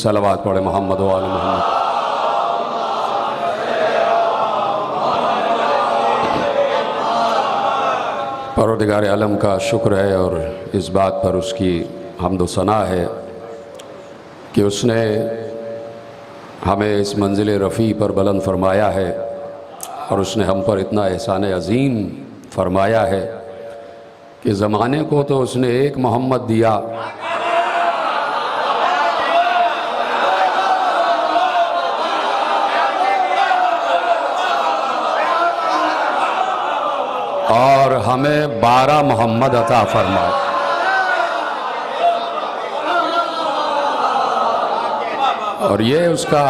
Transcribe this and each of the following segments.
सलवात पढ़े मोहम्मद व आले मोहम्मद। परवरदिगार आलम का शुक्र है और इस बात पर उसकी हम्द व सना है कि उसने हमें इस मंजिल रफ़ी पर बुलंद फरमाया है और उसने हम पर इतना एहसान अज़ीम फरमाया है कि ज़माने को तो उसने एक मोहम्मद दिया और हमें 12 मोहम्मद अता फरमाया। और ये उसका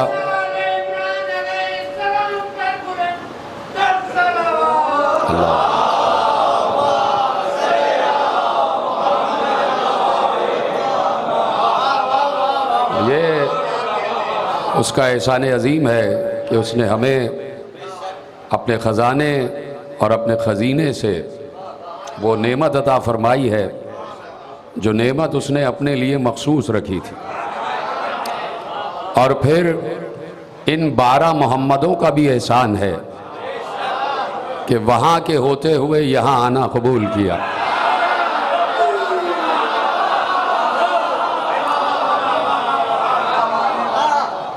ये उसका एहसान अज़ीम है कि उसने हमें अपने ख़ज़ाने और अपने ख़ज़ीने से वो नेमत अता फ़रमाई है जो नेमत उसने अपने लिए मखसूस रखी थी। और फिर इन 12 मोहम्मदों का भी एहसान है कि वहाँ के होते हुए यहाँ आना कबूल किया।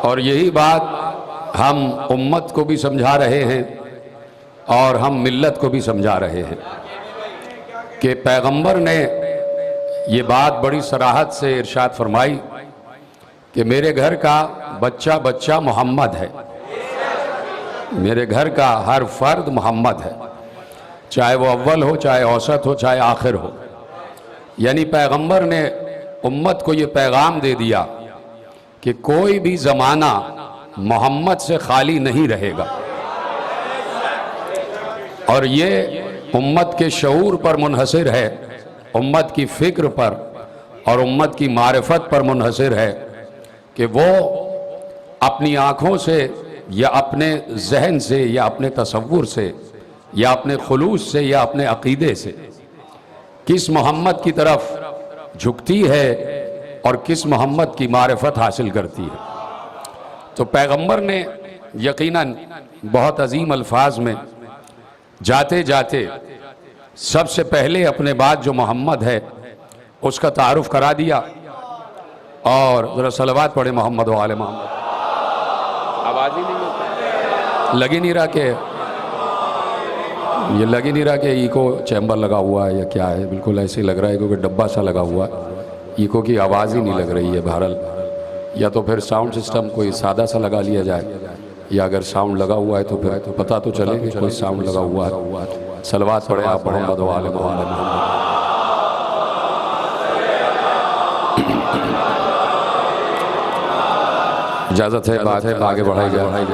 और यही बात हम उम्मत को भी समझा रहे हैं और हम मिल्लत को भी समझा रहे हैं कि पैगंबर ने ये बात बड़ी सराहत से इरशाद फरमाई कि मेरे घर का बच्चा बच्चा मोहम्मद है, मेरे घर का हर फर्द मोहम्मद है, चाहे वो अव्वल हो, चाहे औसत हो, चाहे आखिर हो। यानी पैगंबर ने उम्मत को ये पैगाम दे दिया कि कोई भी ज़माना मोहम्मद से खाली नहीं रहेगा। और ये उम्मत के शऊर पर मुनहसर है, उम्मत की फ़िक्र पर और उम्मत की मारिफत पर मुनहसर है कि वो अपनी आँखों से या अपने जहन से या अपने तसव्वुर से या अपने खुलूस से या अपने अक़ीदे से किस मोहम्मद की तरफ झुकती है और किस मोहम्मद की मारिफत हासिल करती है। तो पैगंबर ने यकीनन बहुत अजीम अल्फाज में जाते जाते सबसे पहले अपने बाद जो मोहम्मद है उसका तारुफ करा दिया। और ज़रा सलवात पढ़े मोहम्मद व आले मोहम्मद। आवाज़ ही नहीं लगी नहीं रहा कि ये लग ही नहीं रहा कि इको चैम्बर लगा हुआ है या क्या है, बिल्कुल ऐसे ही लग रहा है क्योंकि डब्बा सा लगा हुआ है, इको की आवाज़ ही नहीं लग रही है। बहरहाल या तो फिर साउंड सिस्टम कोई सादा सा लगा लिया जाए, या अगर साउंड लगा हुआ है तो फिर तो पता तो चले कि कोई साउंड लगा हुआ है। सलवात पढ़े आप मोहम्मद व आले मोहम्मद। इजाज़त है, बात है, आगे बढ़ाई जाए।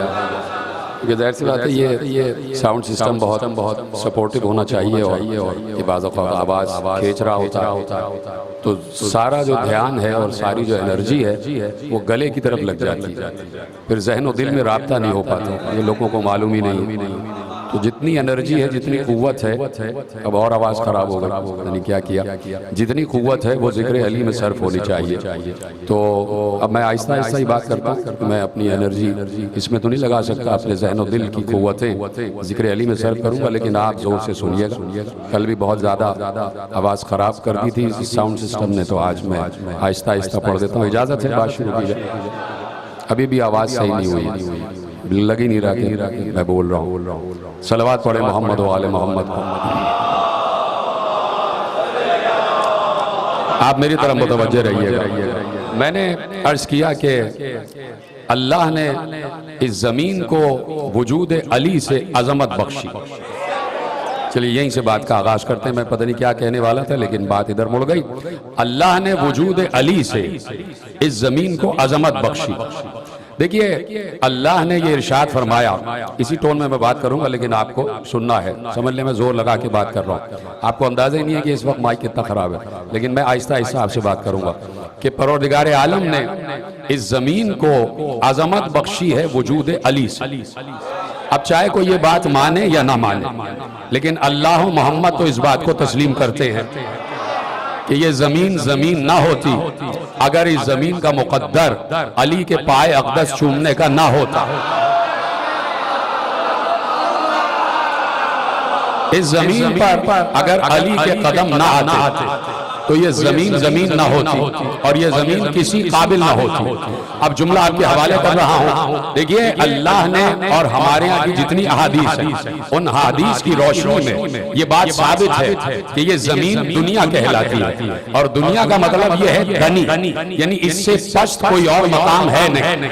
ये ज़ाहिर सी बात है, ये साउंड सिस्टम बहुत सपोर्टिव होना चाहिए और ये बाज़ आवाज़ खींच रहा होता तो सारा जो ध्यान है और सारी जो एनर्जी है वो गले की तरफ लग जाती है, फिर जहन और दिल में राब्ता नहीं हो पाता। ये लोगों को मालूम ही नहीं। तो जितनी एनर्जी है, जितनी क़ुव्वत है, अब और आवाज़ ख़राब हो गई, यानी क्या किया, जितनी क़ुव्वत है वो ज़िक्र अली में सर्फ होनी चाहिए। तो अब मैं आहिस्ता आहिस्ता ही बात करता हूँ। मैं अपनी एनर्जी इसमें तो नहीं लगा सकता, अपने जहन और दिल की क़ुव्वतें ज़िक्र अली में सर्फ करूँगा, लेकिन आप ज़ोर से सुनिएगा। कल भी बहुत ज़्यादा आवाज़ ख़राब कर दी थी साउंड सिस्टम ने, तो आज मैं आहिस्ता आहिस्ता पढ़ देता हूँ। इजाज़त है, बात शुरू की जाए। अभी भी आवाज़ सही नहीं हुई, लग ही नहीं रहा कि मैं बोल रहा हूँ। सलवात पढ़े मोहम्मद व आले मोहम्मद। आप मेरी तरफ मुतवज्जे रहिएगा। मैंने अर्ज किया कि अल्लाह ने इस ज़मीन को वजूद अली से अज़मत बख्शी। चलिए यहीं से बात का आगाज़ करते हैं। मैं पता नहीं क्या कहने वाला था, लेकिन बात इधर मुड़ गई। अल्लाह ने वजूद अली से इस ज़मीन को अज़मत बख्शी। देखिए, अल्लाह ने ये इरशाद फरमाया, इसी टोन में मैं बात करूंगा, लेकिन आपको सुनना है, समझने में जोर लगा के बात कर रहा हूँ। आपको अंदाज़ा ही नहीं है कि इस वक्त माइक कितना ख़राब है, लेकिन मैं आहिस्ता आहिस्ता आपसे बात करूंगा कि परवरदिगार आलम ने इस ज़मीन को अज़मत बख्शी है वजूद अली से। अब चाहे कोई ये बात माने या ना माने, लेकिन अल्लाह मोहम्मद तो इस बात को तस्लीम करते हैं कि ये ज़मीन ना होती अगर इस ज़मीन का मुक़द्दर अली के पाए अक़दस चूमने का ना होता। इस ज़मीन पर अगर अली के कदम ना आते तो ये ज़मीन ना होती और ये ज़मीन किसी काबिल ना होती। अब जुमला आपके हवाले कर रहा हूँ। देखिए, अल्लाह ने और हमारे यहाँ की जितनी अहादीस है, उन अहादीस की रोशनी में ये बात साबित है कि ये ज़मीन दुनिया कहलाती है। और दुनिया का मतलब ये है दनी, यानी इससे पस्त कोई और मकाम है नहीं,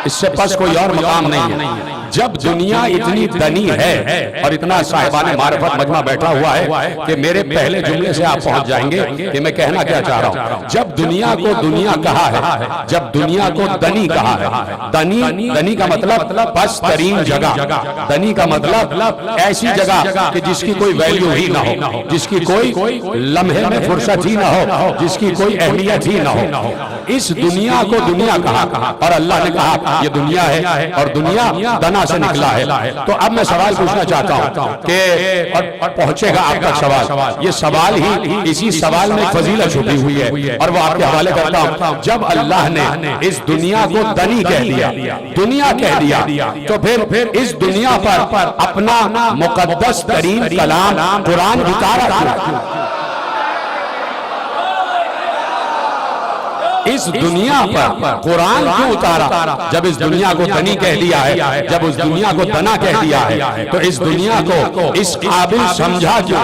इससे पस्त कोई और मकाम नहीं है। जब दुनिया इतनी दनी है और इतना साहिबाने मारिफत मजमा बैठा हुआ है कि मेरे पहले जुमले से आप पहुंच जाएंगे कि मैं कहना क्या चाह रहा हूं। जब दुनिया को दुनिया कहा है, जब दुनिया को दनी कहा है, दनी का मतलब पस्त तरीन जगह, दनी का मतलब ऐसी जगह कि जिसकी कोई वैल्यू ही ना हो, जिसकी कोई लम्हे में फुर्सत ही ना हो, जिसकी कोई अहमियत ही ना हो, इस दुनिया को दुनिया कहा। और अल्लाह ने कहा ये दुनिया है और दुनिया दना से निकला है। तो अब मैं सवाल पूछना चाहता हूं कि और पहुंचेगा आप तक सवाल। ये सवाल ही, इसी सवाल में फजीलत छुपी हुई है और वो आपके हवाले करता हूं। जब अल्लाह ने इस दुनिया को दनी कह दिया, दुनिया कह दिया, तो फिर इस दुनिया पर अपना मुकद्दस तरीन कलाम कुरान उतारा। इस दुनिया पर कुरान क्यों उतारा? जब इस दुनिया को धनी कह दिया है, जब उस दुनिया को दना कह दिया है, तो इस दुनिया को इस काबिल समझा क्यों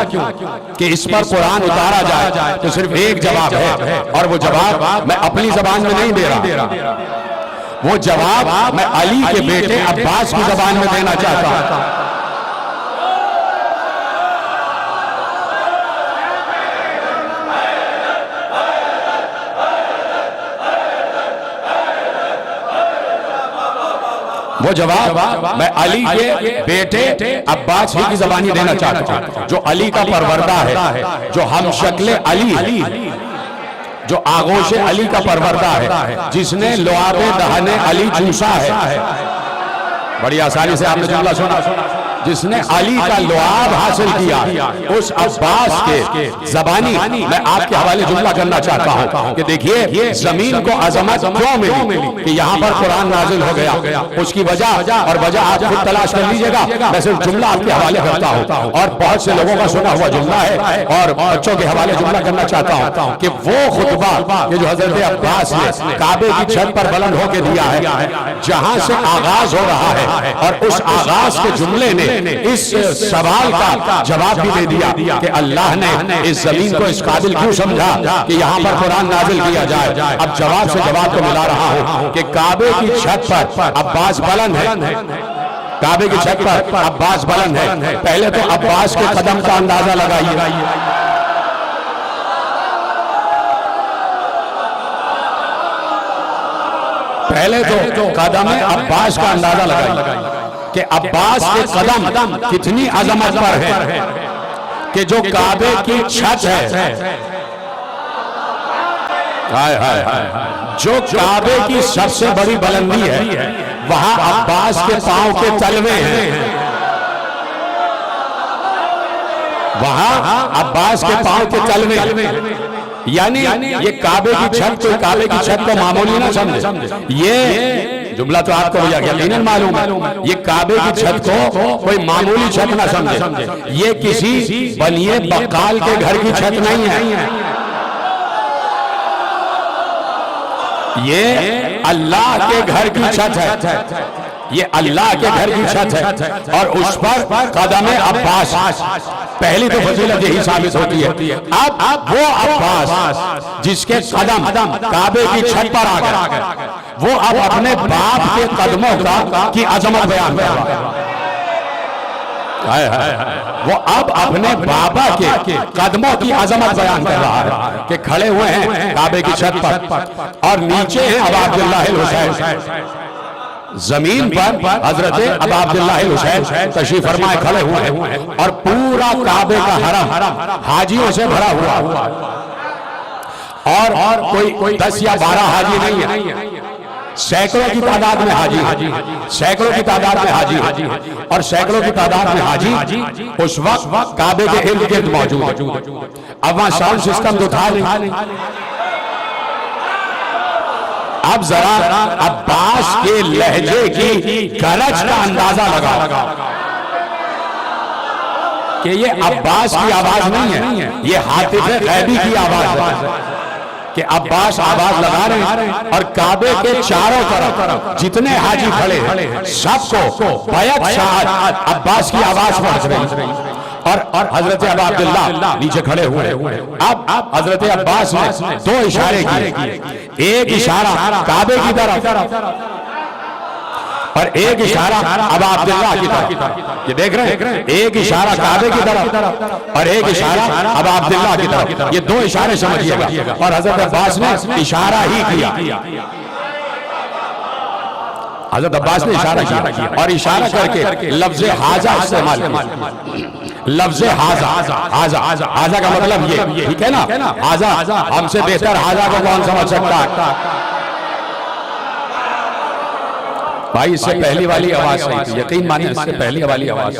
कि इस पर कुरान उतारा जाए? तो सिर्फ एक जवाब है, और वो जवाब मैं अपनी जबान में नहीं दे रहा, वो जवाब मैं अली के बेटे अब्बास की जबान में देना चाहता हूं। वो जवाब मैं अली के बेटे अब्बास ही की जबानी देना चाहता हूं, जो अली का परवरदा है, जो हम शक्ल अली, जो आगोश अली का परवरदा है, जिसने लुआबे दहने अली चूसा है। बड़ी आसानी से आपने जुमला सुना, जिसने अली का लुआब हासिल किया, उस अब्बास के जबानी मैं आपके हवाले जुमला करना चाहता हूं कि देखिए जमीन को अजमत क्यों मिली कि यहां पर कुरान नाजिल हो गया। उसकी वजह और वजह आप खुद तलाश कर लीजिएगा, मैं सिर्फ जुमला आपके हवाले करता हूं, और बहुत से लोगों का सुना हुआ जुमला है, और बच्चों के हवाले जुमला करना चाहता हूं कि वो खुतबा कि जो हजरत अब्बास ने काबे की छत पर बुलंद होकर दिया है, जहां से आगाज हो रहा है, और उस आगाज के जुमले ने इस सवाल का जवाब भी दे दिया कि अल्लाह ने इस जमीन को इस काबिल क्यों समझा कि यहां पर कुरान नाजिल किया जाए। अब जवाब से जवाब को मिला रहा हूं कि काबे की छत पर अब्बास बुलंद है, काबे की छत पर अब्बास बुलंद है। पहले तो अब्बास के कदम का अंदाजा लगाइए, पहले तो कदम अब्बास का अंदाजा लगाइए कि अब्बास के कदम कितनी अजमत पर है कि जो काबे की छत है, हाय हाय हाय, जो काबे की सबसे बड़ी बुलंदी है, वहां अब्बास के पांव के तलवे हैं, वहां अब्बास के पांव के तलवे। यानी ये काबे की छत, कोई काबे की छत को मामूली ना समझे, ये जुमला तो आपको यकीनन मालूम है, ये काबे की छत को कोई मामूली छत ना समझे, ये किसी बनिए बकाल के घर की छत नहीं है, ये अल्लाह के घर की छत है, ये अल्लाह के घर की छत है, और उस पर कदम अब्बास। पहली तो फजीलत यही साबित होती है। अब वो अब्बास जिसके कदम काबे की छत पर आ गए, वो अब अपने बाप के कदमों की अजमत बयान कर रहा है। वो अब अपने बाबा के कदमों की अजमत बयान कर रहा है कि खड़े हुए हैं काबे की छत पर, और नीचे हैं अब अब्दुल्लाह हुसैन, जमीन पर हजरत अब अब्दुल्लाह हुसैन तशरीफ फरमाए खड़े हुए हैं, और पूरा काबे का हरम हाजियों से भरा हुआ, और कोई 10 या 12 हाजी नहीं है, सैकड़ों की तादाद में हाजी, सैकड़ों की तादाद में हाजी, और सैकड़ों की तादाद में हाजी उस वक्त काबे के इर्द गिर्द मौजूद। अब वहां साउंड सिस्टम तो था नहीं, अब जरा अब्बास के लहजे की गरज का अंदाजा लगा कि ये अब्बास की आवाज नहीं है, ये हातिफ गैबी की आवाज है कि अब्बास आवाज लगा रहे हैं, और काबे के चारों तरफ जितने हाजी खड़े हैं सबको बैक साथ अब्बास की आवाज पहुंच रही, और हजरत अब्दुल्लाह नीचे खड़े हुए। अब हजरत अब्बास ने 2 इशारे किए, एक इशारा काबे की तरफ और एक इशारा अब अब्दुल्लाह की तरफ। ये देख रहे हैं, एक इशारा काबे की तरफ और एक इशारा अब अब्दुल्लाह की तरफ। ये 2 इशारे समझिएगा, और हजरत अब्बास ने इशारा ही किया, हजरत अब्बास ने इशारा किया, और इशारा करके लफ्ज़ हाजा इस्तेमाल किया। लफ्ज़ हाजा, हाजा हाजा का मतलब ये, ठीक है ना, हाजा, हमसे बेहतर हाजा को कौन समझ सकता है भाई। इससे पहली वाली आवाज सही थी, यकीन मानिए, इससे पहली वाली आवाज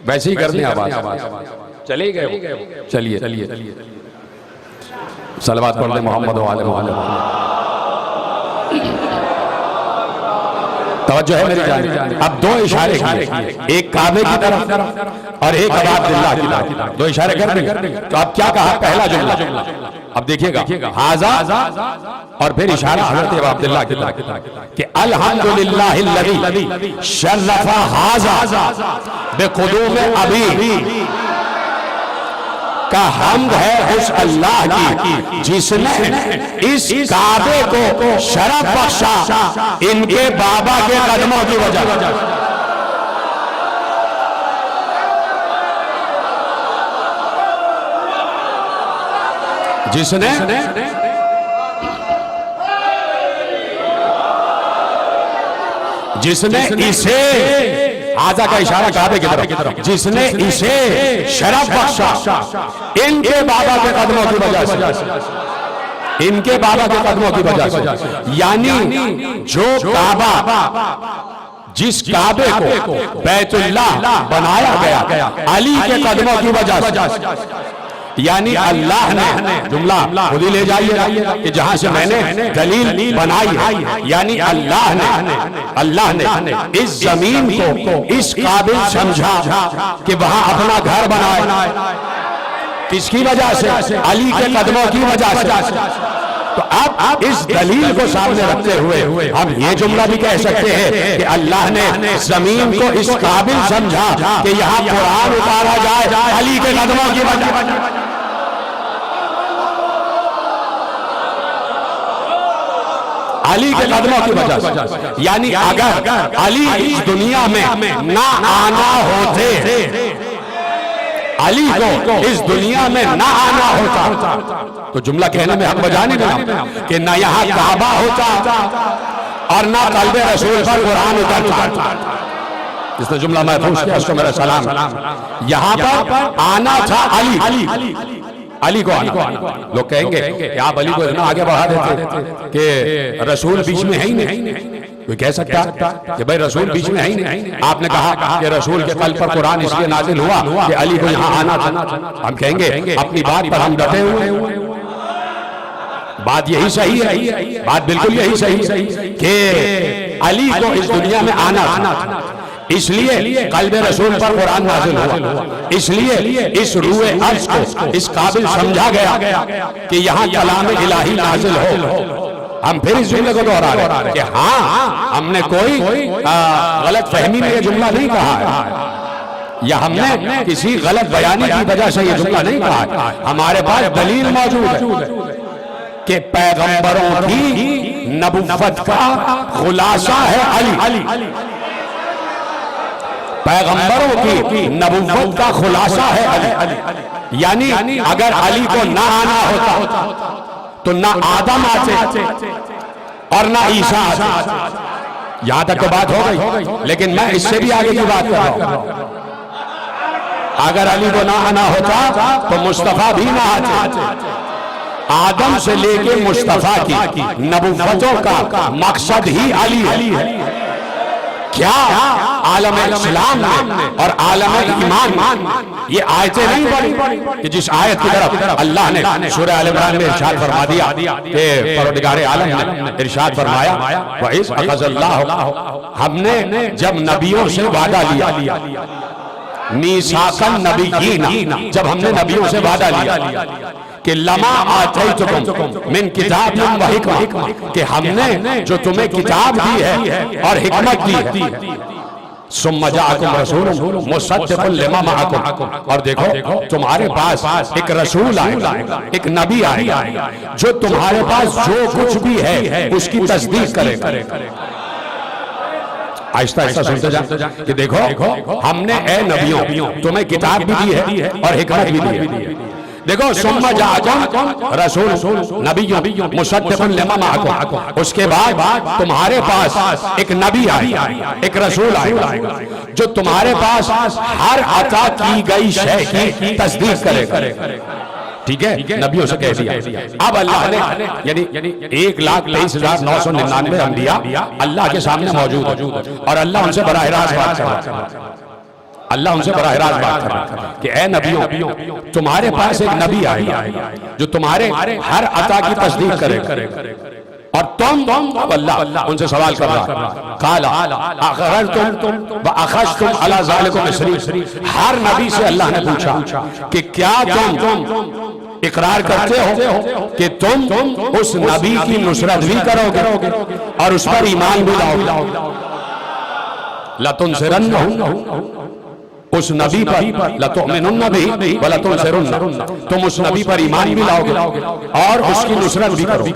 वैसे ही करने आवाज चले गए। चलिए सलवात पढ़ ले मोहम्मद वाले मोहम्मद। तवज्जो है मेरी जान। अब दो इशारे किए, एक काबे की तरफ और एक अबा अब्दुल्लाह की तरफ, दो इशारे कर दिए। तो अब क्या कहा पहला जुमला, अब देखिएगा हाजा और फिर इशारा हज़रत अबा अब्दुल्लाह की तरफ कि अल्हम्दुलिल्लाहिल्लज़ी शर्रफ़ा हाजा बिक़ुदूम अबी, का हम्द है उस अल्लाह की जिसने इस काबे को शरफ बख्शा इनके बाबा के कदमों की वजह। जिसने इसे आजा का इशारा काबे की तरफ, जिसने इसे शरफ बख्शा इनके बाबा के कदमों की वजह से, इनके बाबा के कदमों की वजह से। यानी जो काबा, जिस काबे को बैतुल्लाह बनाया गया अली के कदमों की वजह से, यानी अल्लाह ने, जुमला खुद ही ले जाइए कि जहां से मैंने दलील बनाई है, यानी अल्लाह ने इस जमीन को इस काबिल समझा कि वहां अपना घर बनाए। किसकी वजह से? अली के कदमों की वजह से। तो अब इस दलील को सामने रखते हुए हम ये जुमला भी कह सकते हैं कि अल्लाह ने जमीन को इस काबिल समझा कि यहाँ कुरान उतारा जाए अली के कदमों की वजह। अली के कदमों की वजह से, यानी अगर अली इस दुनिया में ना आना होते, अली को इस दुनिया में ना आना होता, तो जुमला कहने में हम बजा नहीं देना कि ना यहाँ काबा होता और ना कल्बे रसूल पर कुरान उतरता। जिसने जुमला महफूज किया उसको मेरा सलाम। यहाँ पर आना था अली को आना। लोग कहेंगे कि आप अली को इतना आगे बढ़ा देते कि रसूल बीच में है ही नहीं। कोई कह सकता कि भाई रसूल बीच में है ही नहीं। आपने कहा कि रसूल के कल्ब पर कुरान इसलिए नाजिल हुआ कि अली को यहाँ आना था। हम कहेंगे अपनी बात पर हम डटे हुए, बात यही सही है, बात बिल्कुल यही सही कि अली को इस दुनिया में आना था, इसलिए कल्बे रसूल पर कुरान नाज़िल हुआ, इसलिए इस रूए अर्श को इस काबिल समझा गया कि यहाँ कलाम इलाही नाज़िल हो। हम फिर इस जुमले को दोहरा रहे हैं कि हाँ, हमने कोई गलत फहमी में ये जुमला नहीं कहा है, या हमने किसी गलत बयानी की वजह से ये जुमला नहीं कहा है। हमारे पास दलील मौजूद है कि पैगंबरों की नबुव्वत का खुलासा है अली। पैगंबरों की नबुव्वत का खुलासा है अली। यानी अगर अली को ना आना होता तो ना आदम आते और ना ईसा आते। यहां तक तो बात हो गई, लेकिन मैं इससे भी आगे की बात कर रहा हूं। अगर अली को ना आना होता तो मुस्तफा भी ना आते। आदम से लेके मुस्तफा की नबुव्वतों का मकसद ही अली है। क्या आलम इस्लाम में और आलम ईमान ये आयतें नहीं पढ़ी कि जिस आयत की तरफ अल्लाह ने सूरह आल इमरान में इरशाद फरमा दिया कि परवरदिगार आलम ने इरशाद फरमाया वइज़ अख़ज़ल्लाहु, हमने जब नबियों से वादा लिया, मीसाकन नबिय्यीना, जब हमने नबियों से वादा लिया कि लमा आतैतुकुम मिन किताबिन व हिकमा, कि हमने जो तुम्हें किताब दी है और हिकमत दी है, सुम्मा जाअकुम रसूलुन मुसद्दिकुन लिमा मअकुम, और देखो तुम्हारे पास एक रसूल आएगा, एक नबी आएगा जो तुम्हारे पास जो कुछ भी है उसकी तस्दीक करेगा। आहिस्ता आहिस्ता सुनते जा कि देखो हमने ए नबियों तुम्हें किताब भी दी है और हिकमत भी दी है। देखो सुम्मा जाअकुम रसूल नबिय्युन मुसद्दिकुन लिमा मअकुम, उसके बाद तुम्हारे पास एक नबी आएगा, एक रसूल आएगा जो तुम्हारे पास हर अता की गई शय की तस्दीक करेगा। ठीक है, नबियों से कह दिया। अब अल्लाह ने यानी 1,23,999 अंबिया अल्लाह के सामने मौजूद है और अल्लाह उनसे बराह रास्त बात कर रहा है। अल्लाह उनसे बराह रास्त बात कर रहा है कि ए नबियों तुम्हारे पास एक नबी आएगा जो तुम्हारे हर अता की तस्दीक करेगा। और तुम अल्लाह उनसे सवाल कर रहा, काला अगररतुम व अखज़तुम अला ज़ालिकुम इसरी। हर नबी से अल्लाह ने पूछा कि क्या तुम इकरार करते हो कि तुम उस नबी की नुसरत भी करोगे और उस पर ईमान भी लाओगे। लतुनसिरन्नहु, उस नबी पर लतुमिनुन्न बिही व लतुनसिरुन्न, तुम उस नबी पर ईमान भी लाओगे और उसकी नुसरत भी करोगे।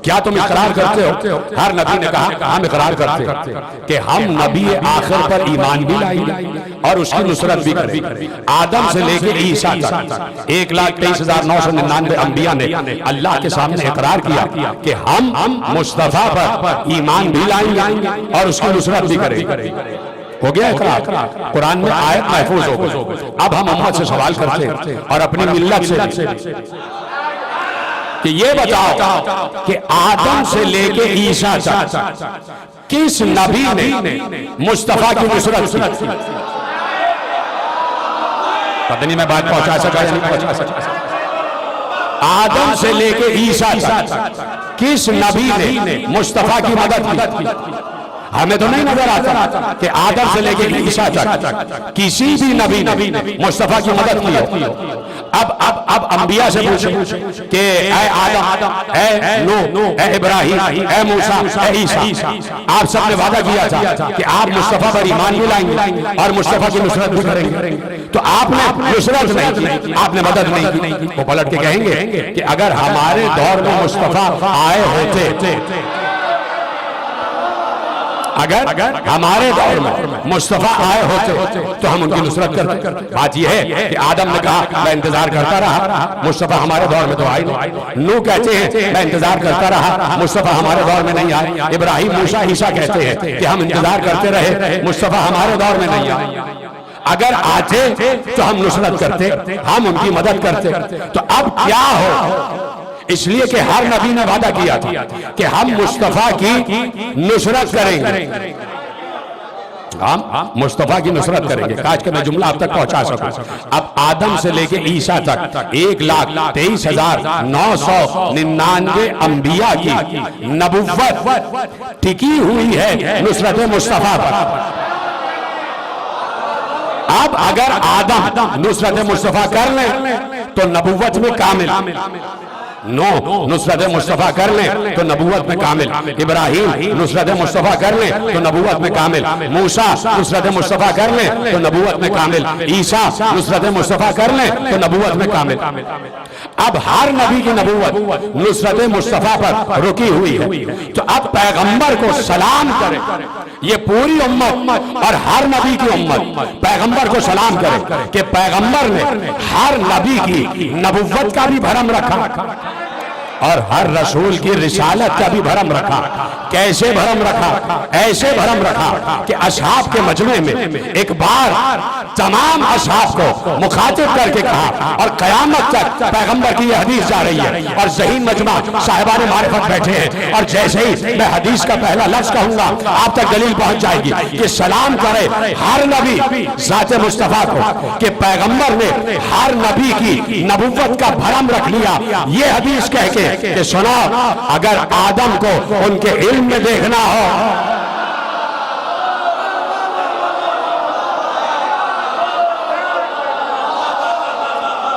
क्या तुम इकरार करते हो? हर नबी ने कहा हम इकरार करते हैं कि हम नबी आखिर पर ईमान भी लाएंगे और उसकी नुसरत भी करेंगे। आदम से लेके ईसा तक 1,23,999 अंबिया ने अल्लाह के सामने इकरार किया कि हम मुस्तफा पर ईमान भी लाएंगे और उसकी नुसरत भी करेंगे। हो गया इकरार, कुरान में आयत महफूज हो गई। अब हम उम्मत से सवाल करते हैं और अपनी मिल्लत से कि ये बताओ कि आदम से लेके ईसा तक किस नबी ने मुस्तफा की नुसरत की? पता नहीं मैं बात पहुंचा सका या नहीं पहुंचा सका। आदम से लेके ईसा तक किस नबी ने मुस्तफा की मदद की? हमें तो नहीं नजर आता कि आदम से लेके ईसा तक किसी भी नबी ने मुस्तफा की मदद की हो। अब अंबिया से पूछे कि ऐ आदम, ऐ नूह, ऐ इब्राहिम, ऐ मूसा, ऐ ईसा, आप सबने वादा किया था कि आप मुस्तफा पर ईमान भी लाएंगे और मुस्तफा की नुसरत भी करेंगे, तो आपने नुसरत नहीं की, आपने मदद नहीं की। वो पलट के कहेंगे कि अगर हमारे दौर में मुस्तफा आए होते, अगर हमारे दौर में मुस्तफा आए होते तो हम उनकी नुसरत करते। बात यह है कि आदम ने कहा मैं इंतजार करता रहा, मुस्तफा हमारे दौर में तो आए नहीं। नूह कहते हैं मैं इंतजार करता रहा, मुस्तफा हमारे दौर में नहीं आए। इब्राहिम, मूसा, ईसा कहते हैं कि हम इंतजार करते रहे, मुस्तफा हमारे दौर में नहीं आए। अगर आते तो हम नुसरत करते, हम उनकी मदद करते। तो अब क्या हो? इसलिए कि हर नबी ने वादा किया था कि हम मुस्तफा की नुसरत करेंगे, हम मुस्तफा की नुसरत करेंगे। काश के मैं जुमला अब तक पहुंचा सकूं। अब आदम से लेके ईसा तक 1,23,999 अंबिया की नबुव्वत टिकी हुई है नुसरत मुस्तफा पर। अब अगर आदम नुसरत मुस्तफा कर ले तो नबुव्वत में कामिल, नुसरत मुस्तफा कर ले तो नबूवत में कामिल। इब्राहिम नुसरत मुस्तफा कर ले तो नबूवत में कामिल। मूसा नुसरत मुस्तफा कर ले तो नबूवत में कामिल। ईसा नुसरत मुस्तफा कर ले तो नबूवत में कामिल। अब हर नबी की नबूवत नुसरत मुस्तफा पर रुकी हुई है। तो अब पैगंबर को सलाम करे ये पूरी उम्मत और हर नबी की उम्मत पैगंबर को सलाम करे कि पैगंबर ने हर नबी की नबूवत का भी भरम रखा और हर रसूल की रिसालत का भी भरम रखा। कैसे भरम रखा? ऐसे भरम रखा कि असहाब के मजमे में एक बार तमाम असहाब को मुखातिब करके कहा और कयामत तक पैगंबर की यह हदीस जा रही है और ज़हीन मजमा साहिबान मारिफत बैठे हैं और जैसे ही मैं हदीस का पहला लफ्ज कहूंगा आप तक दलील पहुंच जाएगी कि सलाम करे हर नबी ज़ाते मुस्तफा को कि पैगंबर ने हर नबी की नबुव्वत का भरम रख लिया। ये हदीस कह के कि सुनो, अगर आदम को उनके इल्म में देखना हो,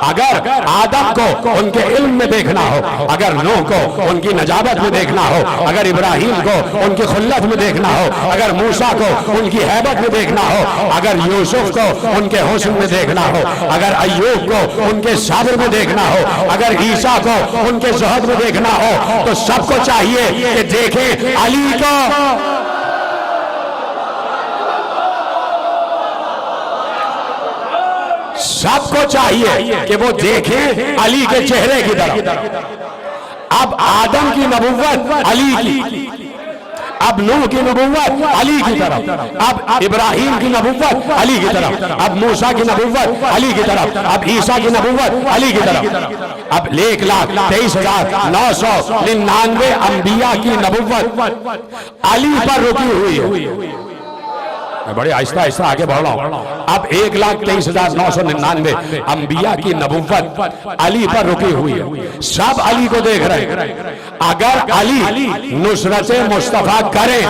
अगर आदम को उनके इल्म में देखना हो, अगर नूह को उनकी नजाबत में देखना हो, अगर इब्राहिम को उनकी खुल्लत में देखना हो, अगर मूसा को उनकी हैबत में देखना हो, अगर यूसुफ को उनके हुस्न में देखना हो, अगर अय्यूब को उनके सब्र में देखना हो, अगर ईसा को उनके ज़ुहद में देखना हो, तो सबको चाहिए कि देखें अली को। सबको चाहिए कि वो देखें अली के चेहरे की तरफ। अब आदम की नबुव्वत अली की, अब नूह की नबुव्वत अली की तरफ, अब इब्राहिम की नबुव्वत अली की तरफ, अब मूसा की नबुव्वत अली की तरफ, अब ईसा की नबुव्वत अली की तरफ। अब 1,23,999 अंबिया की नबुव्वत अली पर रुकी हुई है। मैं बड़े आहिस्ता आहिस्ता आगे बढ़ रहा हूं। अब 1,23,999 अंबिया की नबुव्वत अली पर रुकी हुई है। सब अली को देख रहे हैं। अगर अली नुसरत मुस्तफा करे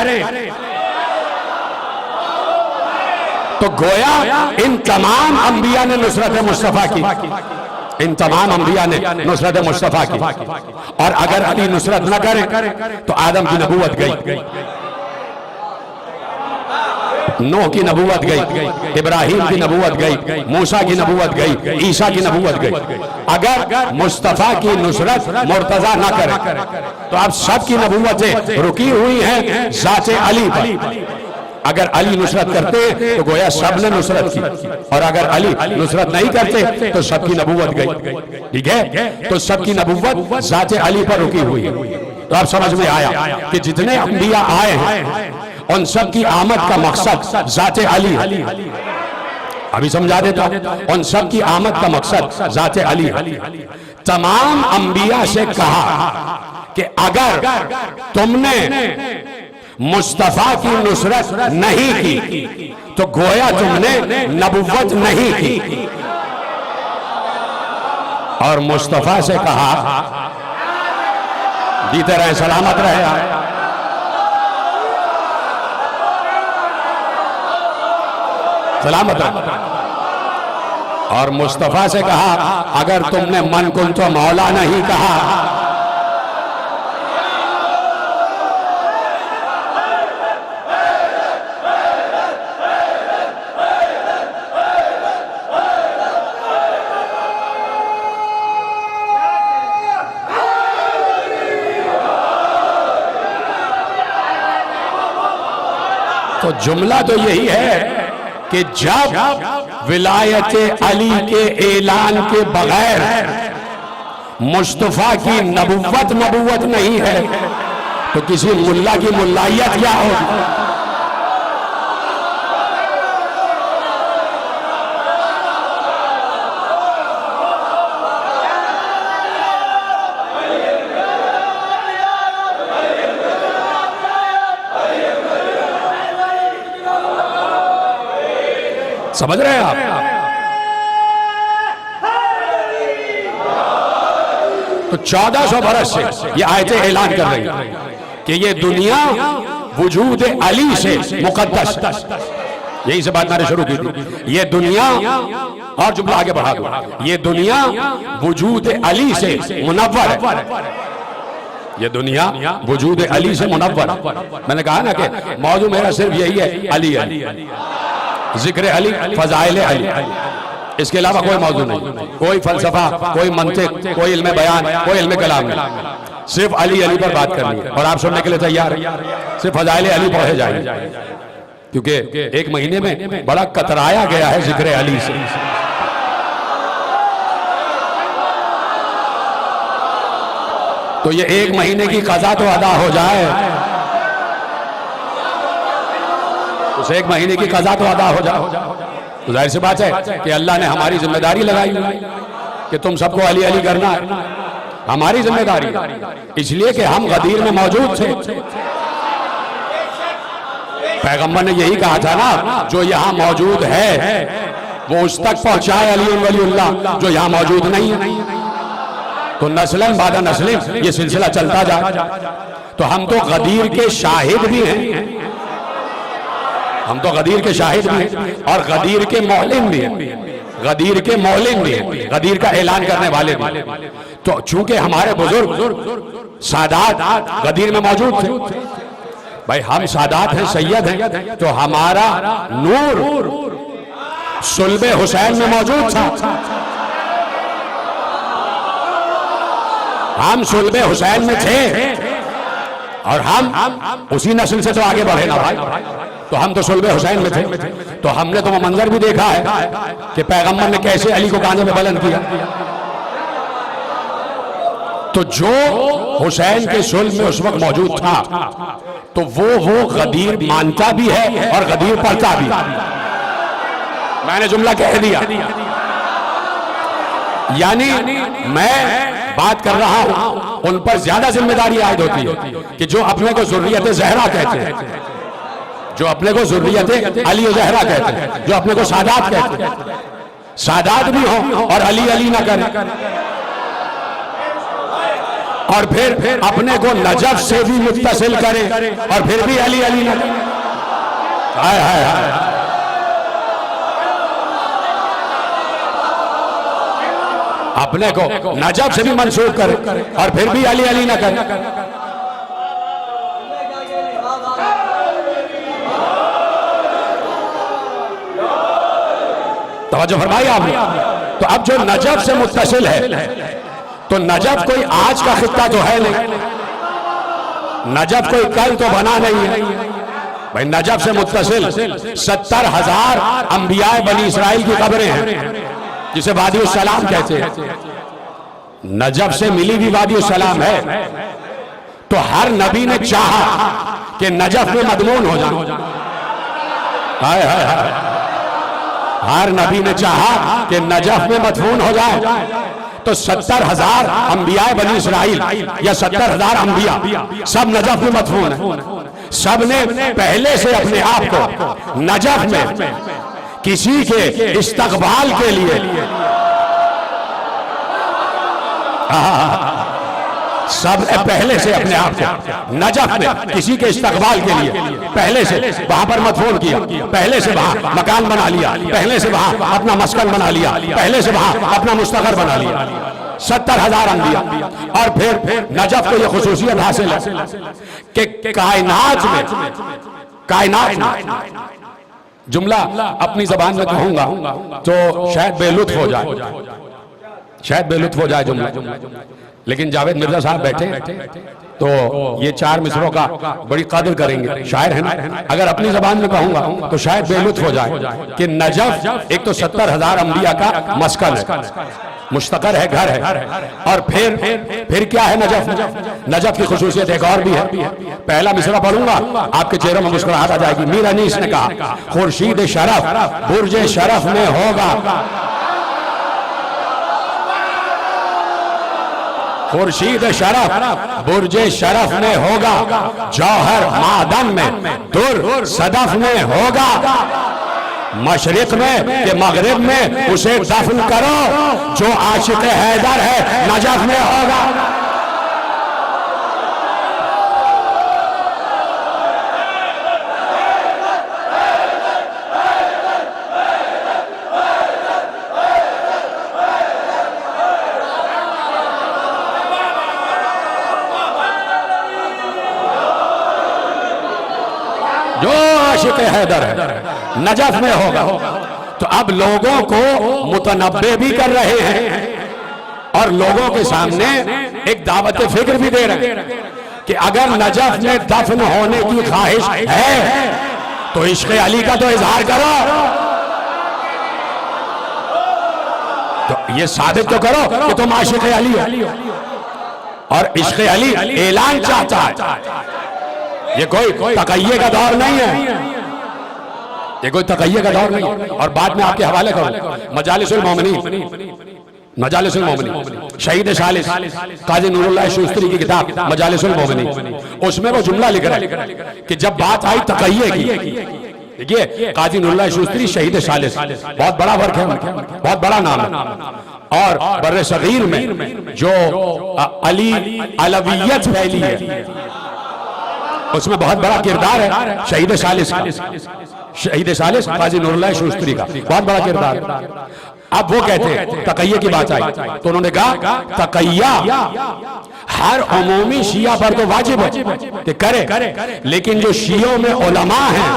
तो गोया इन तमाम अंबिया ने नुसरत मुस्तफा की, इन तमाम अंबिया ने नुसरत मुस्तफा की। और अगर अली नुसरत न करे तो आदम की नबूवत गई, नूह की नबूवत गई, इब्राहिम की नबूवत गई, मूसा की नबूवत गई, ईसा की नबूवत गई। अगर मुस्तफा की नुसरत मुर्तजा ना करे तो अब सब की नबूवतें रुकी हुई हैं ज़ाते अली पर। अगर अली नुसरत करते तो गोया सब ने नुसरत की, और अगर अली नुसरत नहीं करते तो सबकी नबूवत गई। ठीक है, तो सबकी नबूवत ज़ाते अली पर रुकी हुई है। तो अब समझ में आया कि जितने अंबिया आए हैं उन सब की आमद का मकसद ज़ाते अली है। अभी समझा देता हूं, उन सब की आमद का मकसद ज़ाते अली है। तमाम अंबिया से कहा कि अगर तुमने मुस्तफा की नुसरत नहीं की तो गोया तुमने नबुव्वत नहीं की। और मुस्तफा से कहा जीते रहे, सलामत रहे। सलामत रहे। और मुस्तफा से कहा अगर तुमने मन कुन तो मौला नहीं कहा तो जुमला तो यही है कि जब विलायत अली के ऐलान के बगैर मुस्तफा की नबुव्वत नहीं है तो किसी मुल्ला की मुल्लायत क्या होगी? समझ रहे हैं आप? तो 1400 बरस से ये आयतें ऐलान कर रही हैं कि ये दुनिया वजूद अली से मुकद्दस, यही से बात मैंने शुरू की थी। ये दुनिया, और जुमला आगे बढ़ा दो, ये दुनिया वजूद अली से मुनव्वर है। ये दुनिया वजूद अली से मुनव्वर। मैंने कहा ना कि मौजू मेरा सिर्फ यही है, अली अली, जिक्र अली, फजाइल अली, इसके अलावा कोई मौजू नहीं। कोई फलसफा, कोई मंतिक, कोई इल्म बयान, कोई इल्म कलाम नहीं। सिर्फ अली अली पर बात करनी है और आप सुनने के लिए तैयार हैं। सिर्फ फजाइल अली पढ़े जाएंगे क्योंकि एक महीने में बड़ा कतराया गया है जिक्र अली से। तो ये एक महीने की कज़ा तो अदा हो जाए, उस एक महीने की कज़ा तो अदा हो जाए। तो जाहिर सी बात है कि अल्लाह ने हमारी जिम्मेदारी लगाई कि तुम सबको अली अली करना है, हमारी जिम्मेदारी, इसलिए कि हम गदीर में मौजूद थे। पैगंबर ने यही कहा था ना, जो यहाँ मौजूद है वो उस तक पहुंचाए अली वलीउल्लाह जो यहाँ मौजूद नहीं है। तो नस्लन बादा नस्लिन ये सिलसिला चलता जाए। तो हम तो गदीर के शाहिद भी हैं, हम तो गदीर के शाहिद भी हैं और गदीर के मौलिन भी हैं, गदीर के मौलिन भी हैं, गदीर का ऐलान करने वाले भी। तो चूंकि हमारे बुजुर्ग सादात गदीर में मौजूद थे, भाई हम सादात हैं, सैयद हैं, तो हमारा नूर सुल्बे हुसैन में मौजूद था। हम सुल्बे हुसैन में थे और हम उसी नस्ल से तो आगे बढ़े ना भाई। तो हम तो सुल्बे हुसैन में थे। तो हमने तो वो मंजर भी देखा है कि पैगंबर ने कैसे अली को कांधे में बुलंद किया। तो जो हुसैन के सुल्ब में उस वक्त मौजूद था तो वो गदीर मानता भी है और गदीर पढ़ता भी। मैंने जुमला कह दिया, यानी मैं बात कर रहा हूं उन पर ज्यादा जिम्मेदारी आयद होती है कि जो अपने को ज़ुर्रियत ज़हरा कहते हैं, जो अपने को ज़ुर्रियत अली व ज़हरा कहते हैं, जो अपने को सादात कहते हैं, सादात भी हो और अली अली ना करें, और फिर अपने को नजफ से भी मुत्तसिल करें और फिर भी अली अली ना करें। हाय हाय हाय, अपने को नजफ से भी मंसूब करें और फिर भी अली अली ना करें। तवज्जो फरमाइए आपने। तो अब जो नजफ से मुत्तसिल है, तो नजफ कोई आज का खित्ता तो है नहीं, नजफ कोई कल तो बना नहीं है भाई। नजफ से मुत्तसिल 70,000 अंबिया बनी इसराइल की कब्रें हैं, जिसे वादी सलाम कहते हैं। नजफ से मिली भी वादी सलाम है, तो हर नबी ने चाहा कि नजफ में मदमून हो जाए। हाय हाय हाय, हर नबी ने चाहा कि नजफ में मदफून हो जाए। तो 70,000 अंबिया बनी इसराइल या 70,000 अंबिया सब नजफ में मदफून है। सब ने पहले से अपने आप को नजफ में किसी के इस्तकबाल के लिए सब पहले से अपने आप को नजफ में किसी के इस्तकबाल के लिए पहले से वहां पर मदफून किया, पहले से वहां मकान बना लिया, पहले से वहां अपना मस्कन बना लिया, पहले से वहां अपना मुस्तकर बना लिया। 70,000 अंबिया। और फिर नजफ को यह खुसूसियत हासिल है कि कायनात में जुमला अपनी जबान में कहूंगा तो शायद बेलुत्फ हो जाए, शायद बेलुत्फ हो जाए जुमला, लेकिन जावेद मिर्जा साहब बैठे तो ये 4 मिसरों का बड़ी कदर करेंगे, शायर है ना। अगर अपनी जबान में कहूंगा तो शायद बेलुत्फ हो जाए कि नजफ एक तो 70,000 अंबिया का मस्कन है, मुस्तकर है, घर है। और फिर क्या है नजफ? नजफ की खुसूसियत एक और भी है। पहला मिसरा पढ़ूंगा, आपके चेहरे में मुस्कुराहट आ जाएगी। मीर अनीस ने कहा, खुर्शीद शरफ बुर्ज शरफ में होगा, खुर्शीद शरफ बुर्ज शरफ में होगा, जौहर मादन में दुर सदफ में होगा, मशरिक में के मगरिब में उसे दफन करो, जो आशिक हैदर है नजफ में होगा। जो आशिक हैदर है नजफ में होगा। तो अब लोगों को मुतनब्बे भी कर रहे हैं और लोगों के सामने एक दावत फिक्र भी दे रहे हैं कि अगर नजफ में दफन होने की ख्वाहिश है तो इश्क अली का तो इजहार करो, तो ये साबित तो करो कि तुम आशिक अली हो। और इश्क अली ऐलान चाहता है, ये कोई तकय्ये का दौर नहीं है, ये कोई तकय्ये का दौर नहीं है। और बाद में आपके हवाले करो मजालिसुल मोमिनीन शहीद सालिस काजी नूरुल्लाह शूस्तरी की किताब मजालिसुल मोमिनीन, उसमें वो जुमला लिख रहा है कि जब बात आई तकय्ये की, देखिए काजी नूरुल्लाह शूस्तरी शहीद सालिस बहुत बड़ा वर्क है, बहुत बड़ा नाम है। और बर्रे सगीर में जो अली अलवियत फैली है उसमें बहुत बड़ा किरदार है शहीद सालिस काजी नूरुल्लाह शूस्तरी का, बहुत बड़ा किरदार है। अब वो कहते हैं तकय्ये की बात आई तो उन्होंने कहा तकय्या हर अमूमी शिया पर तो वाजिब है कि करे, लेकिन जो शियों में उलमा हैं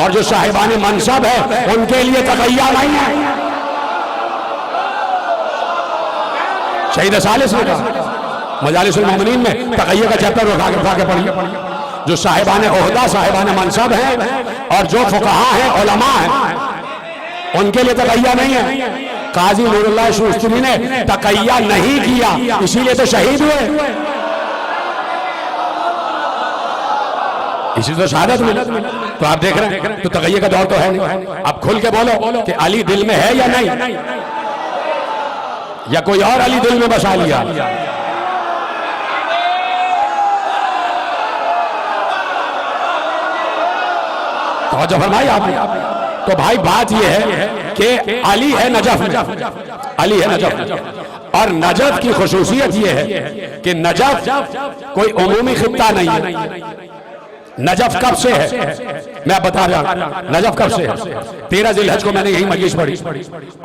और जो साहिबान मनसब है उनके लिए तकय्या नहीं है। शहीद सालिस ने कहा मजालिसुल मोमिनीन में तकय्ये का चैप्टर उठा के पढ़िए। जो साहिबान ओहदा साहिबान मनसब हैं और जो फुकहा हैं उलमा हैं उनके लिए तकय्या नहीं है। काजी नूरुल्लाह शूस्तरी ने तकय्या नहीं किया, इसीलिए तो शहीद हुए, इसी तो शहादत मिली। तो आप देख रहे हैं तो तकय्ये का दौर तो है नहीं। अब खुल के बोलो कि अली दिल में है या नहीं, या कोई और अली दिल में बसा लिया। तवज्जो फरमाई आपने। तो भाई बात यह है कि अली है नजफ में, अली है नजफ में। और नजफ की खुसूसियत यह है कि नजफ कोई उमूमी खित्ता नहीं है। नजफ कब से है मैं बता रहा हूं, नजफ कब से है। 13 जिलहज को मैंने यही मजलिस पढ़ी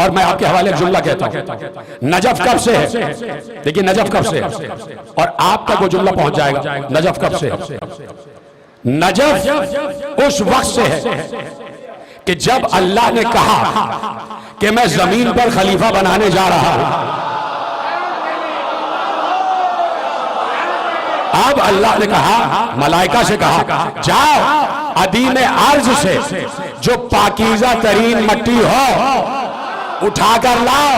और मैं आपके हवाले एक जुमला कहता हूं। नजफ कब से है, देखिए नजफ कब से है और आप तक वो जुमला पहुंच जाएगा। नजफ कब से है? नजफ उस वक्त से है कि जब अल्लाह ने कहा कि मैं जमीन पर खलीफा बनाने जा रहा हूं। अब अल्लाह ने कहा, मलाइका से कहा, जाओ अदीम अर्ज से जो पाकीज़ा तरीन मट्टी हो उठाकर लाओ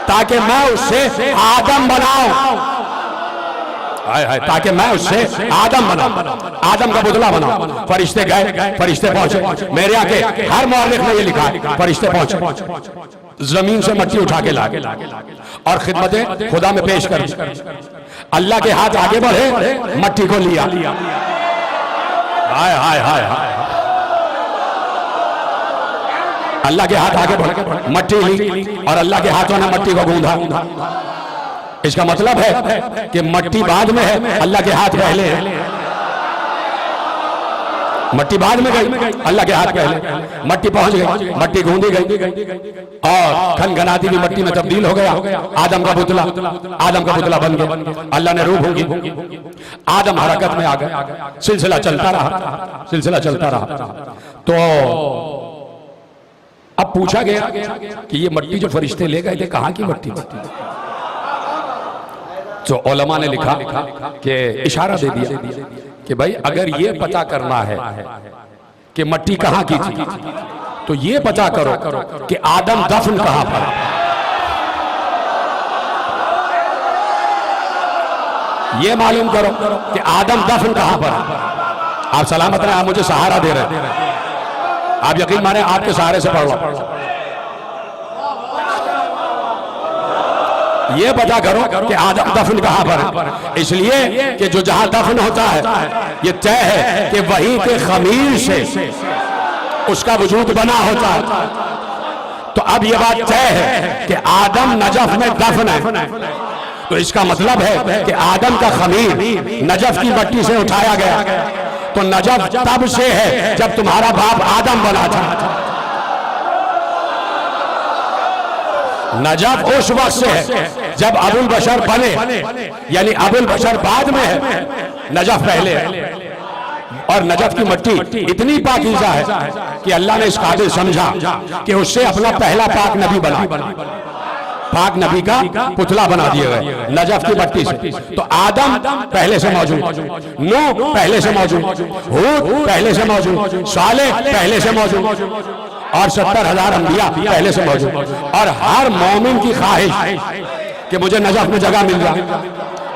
ताकि मैं उससे आदम बनाऊं, ताकि मैं उससे आदम बनाऊं, आदम का पुतला बनाऊं। फरिश्ते गए, फरिश्ते पहुंचे, मेरे आगे हर मौलिक में ये लिखा है, फरिश्ते पहुंचे, जमीन से मट्टी उठा के ला और खिदमत खुदा में पेश कर। अल्लाह के हाथ आगे बढ़े, मट्टी को लिया। हाय हाय हाय हाय, अल्लाह के हाथ आगे बढ़े, मट्टी ली और अल्लाह के हाथों ने मट्टी को गूंधा। इसका मतलब है कि मट्टी बाद में है, अल्लाह के हाथ पहले है। मट्टी बाद में गई, अल्लाह के हाथ पहले। मट्टी पहुंच गई, मट्टी गूंदी गई और खनखनाती भी मट्टी में तब्दील हो गया। आदम का पुतला, आदम का पुतला बन गया। अल्लाह ने रूह होंगी, आदम हरकत में आ गए। सिलसिला चलता रहा, सिलसिला चलता रहा। तो अब पूछा गया कि ये मट्टी जो फरिश्ते ले गए थे कहां की मट्टी थी? तो उलमा ने लिखा कि इशारा दे दिया कि भाई अगर ये पता करना है कि मट्टी कहां की थी तो ये पता करो कि आदम दफन कहां पर। ये मालूम करो कि आदम दफन कहां पर। आप सलामत रहे, आप मुझे सहारा दे रहे हैं, आप यकीन माने आपके सहारे से पढ़ लो। ये पता करो कि आदम दफन कहां पर, इसलिए कि जो जहां दफन होता है ये तय है कि वहीं के खमीर से उसका वजूद बना होता है। तो अब ये बात तय है कि आदम नजफ में दफन है, तो इसका मतलब है कि आदम का खमीर नजफ की मट्टी से उठाया गया। तो नजफ तब से है जब तुम्हारा बाप आदम बना था। नजफ उस वक्त से है जब अबुल बशर बने, यानी अबुल बशर बाद में है, नजफ पहले है। और नजफ की मट्टी इतनी पाकीज़ा है कि अल्लाह ने इस काबिल समझा कि उससे अपना पहला पाक नबी बना, पाक नबी का पुतला बना दिया गया नजफ की मट्टी से। तो आदम पहले से मौजूद, नूह पहले से मौजूद, हूद पहले से मौजूद, सालेह पहले से मौजूद और 70,000 अंबिया पहले से मौजूद। और हर मोमिन की ख्वाहिश कि मुझे नजफ में जगह मिल रहा,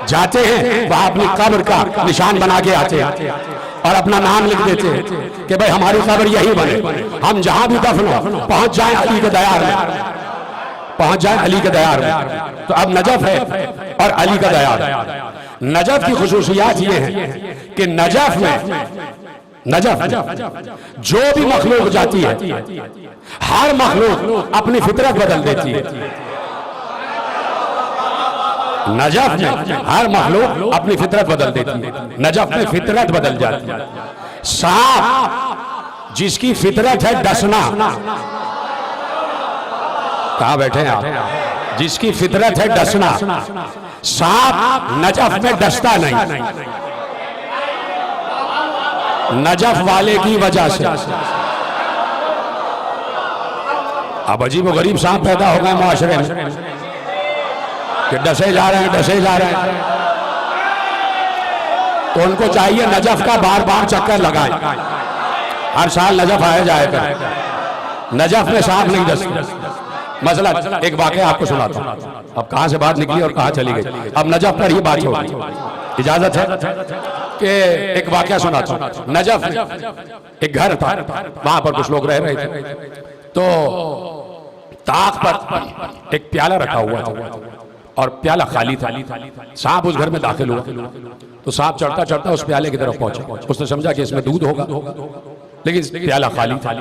जाते हैं वहां अपनी कब्र का निशान बना के आते हैं और अपना नाम लिख देते हैं कि भाई हमारी कब्र यही बने, हम जहां भी दफन हो पहुंच जाएं अली के दयार में, पहुंच जाएं अली के दयार में। तो अब नजफ है और अली का दयार। नजफ की खुसूसियात ये है कि नजफ में, नजफ जो भी मखलूक जाती है, हर मखलूक अपनी फितरत बदल देती है। नजफ में हर मखलूक अपनी फितरत बदल देती है, नजफ में फितरत बदल जाती है। सांप जिसकी फितरत है डसना, कहां बैठे हैं आप, जिसकी फितरत है डसना, सांप नजफ में डसता नहीं, नजफ वाले की वजह से। अब अजीब गरीब सांप पैदा हो गए माशरे में कि डसे जा रहे हैं, डसे जा रहे हैं। तो उनको चाहिए नजफ का बार बार चक्कर लगाए, हर साल नजफ आया जाएगा। नजफ में सांप नहीं डसते। मसला एक वाकया आपको सुनाता हूं, अब कहां से बात निकली और कहां चली गई। अब नजफ पर ही बात होगी, इजाजत है कि एक वाकया सुनाता हूं। नजफ एक घर था, वहां पर कुछ लोग रह रहे थे। तो ताक पर एक प्याला रखा हुआ था और प्याला खाली था। सांप उस घर में दाखिल हुआ तो सांप चढ़ता चढ़ता उस प्याले की तरफ पहुंचा। उसने समझा कि इसमें दूध होगा, लेकिन प्याला खाली था,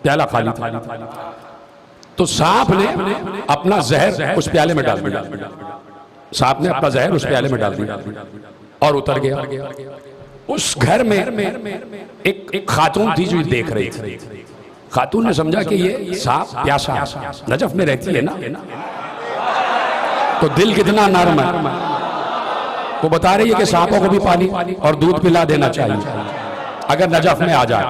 प्याला खाली था। तो सांप ने अपना जहर उस प्याले में डाल दिया, सांप ने अपना जहर उस प्याले में डाल दिया और उतर गया। उस घर में एक खातून थी जो देख रही थी। खातून ने समझा कि ये सांप प्यासा नजफ में रहती है ना, तो दिल कितना नरम है। वो बता रही है कि सांपों को भी पानी और दूध पिला देना चाहिए अगर नजफ में आ जाए।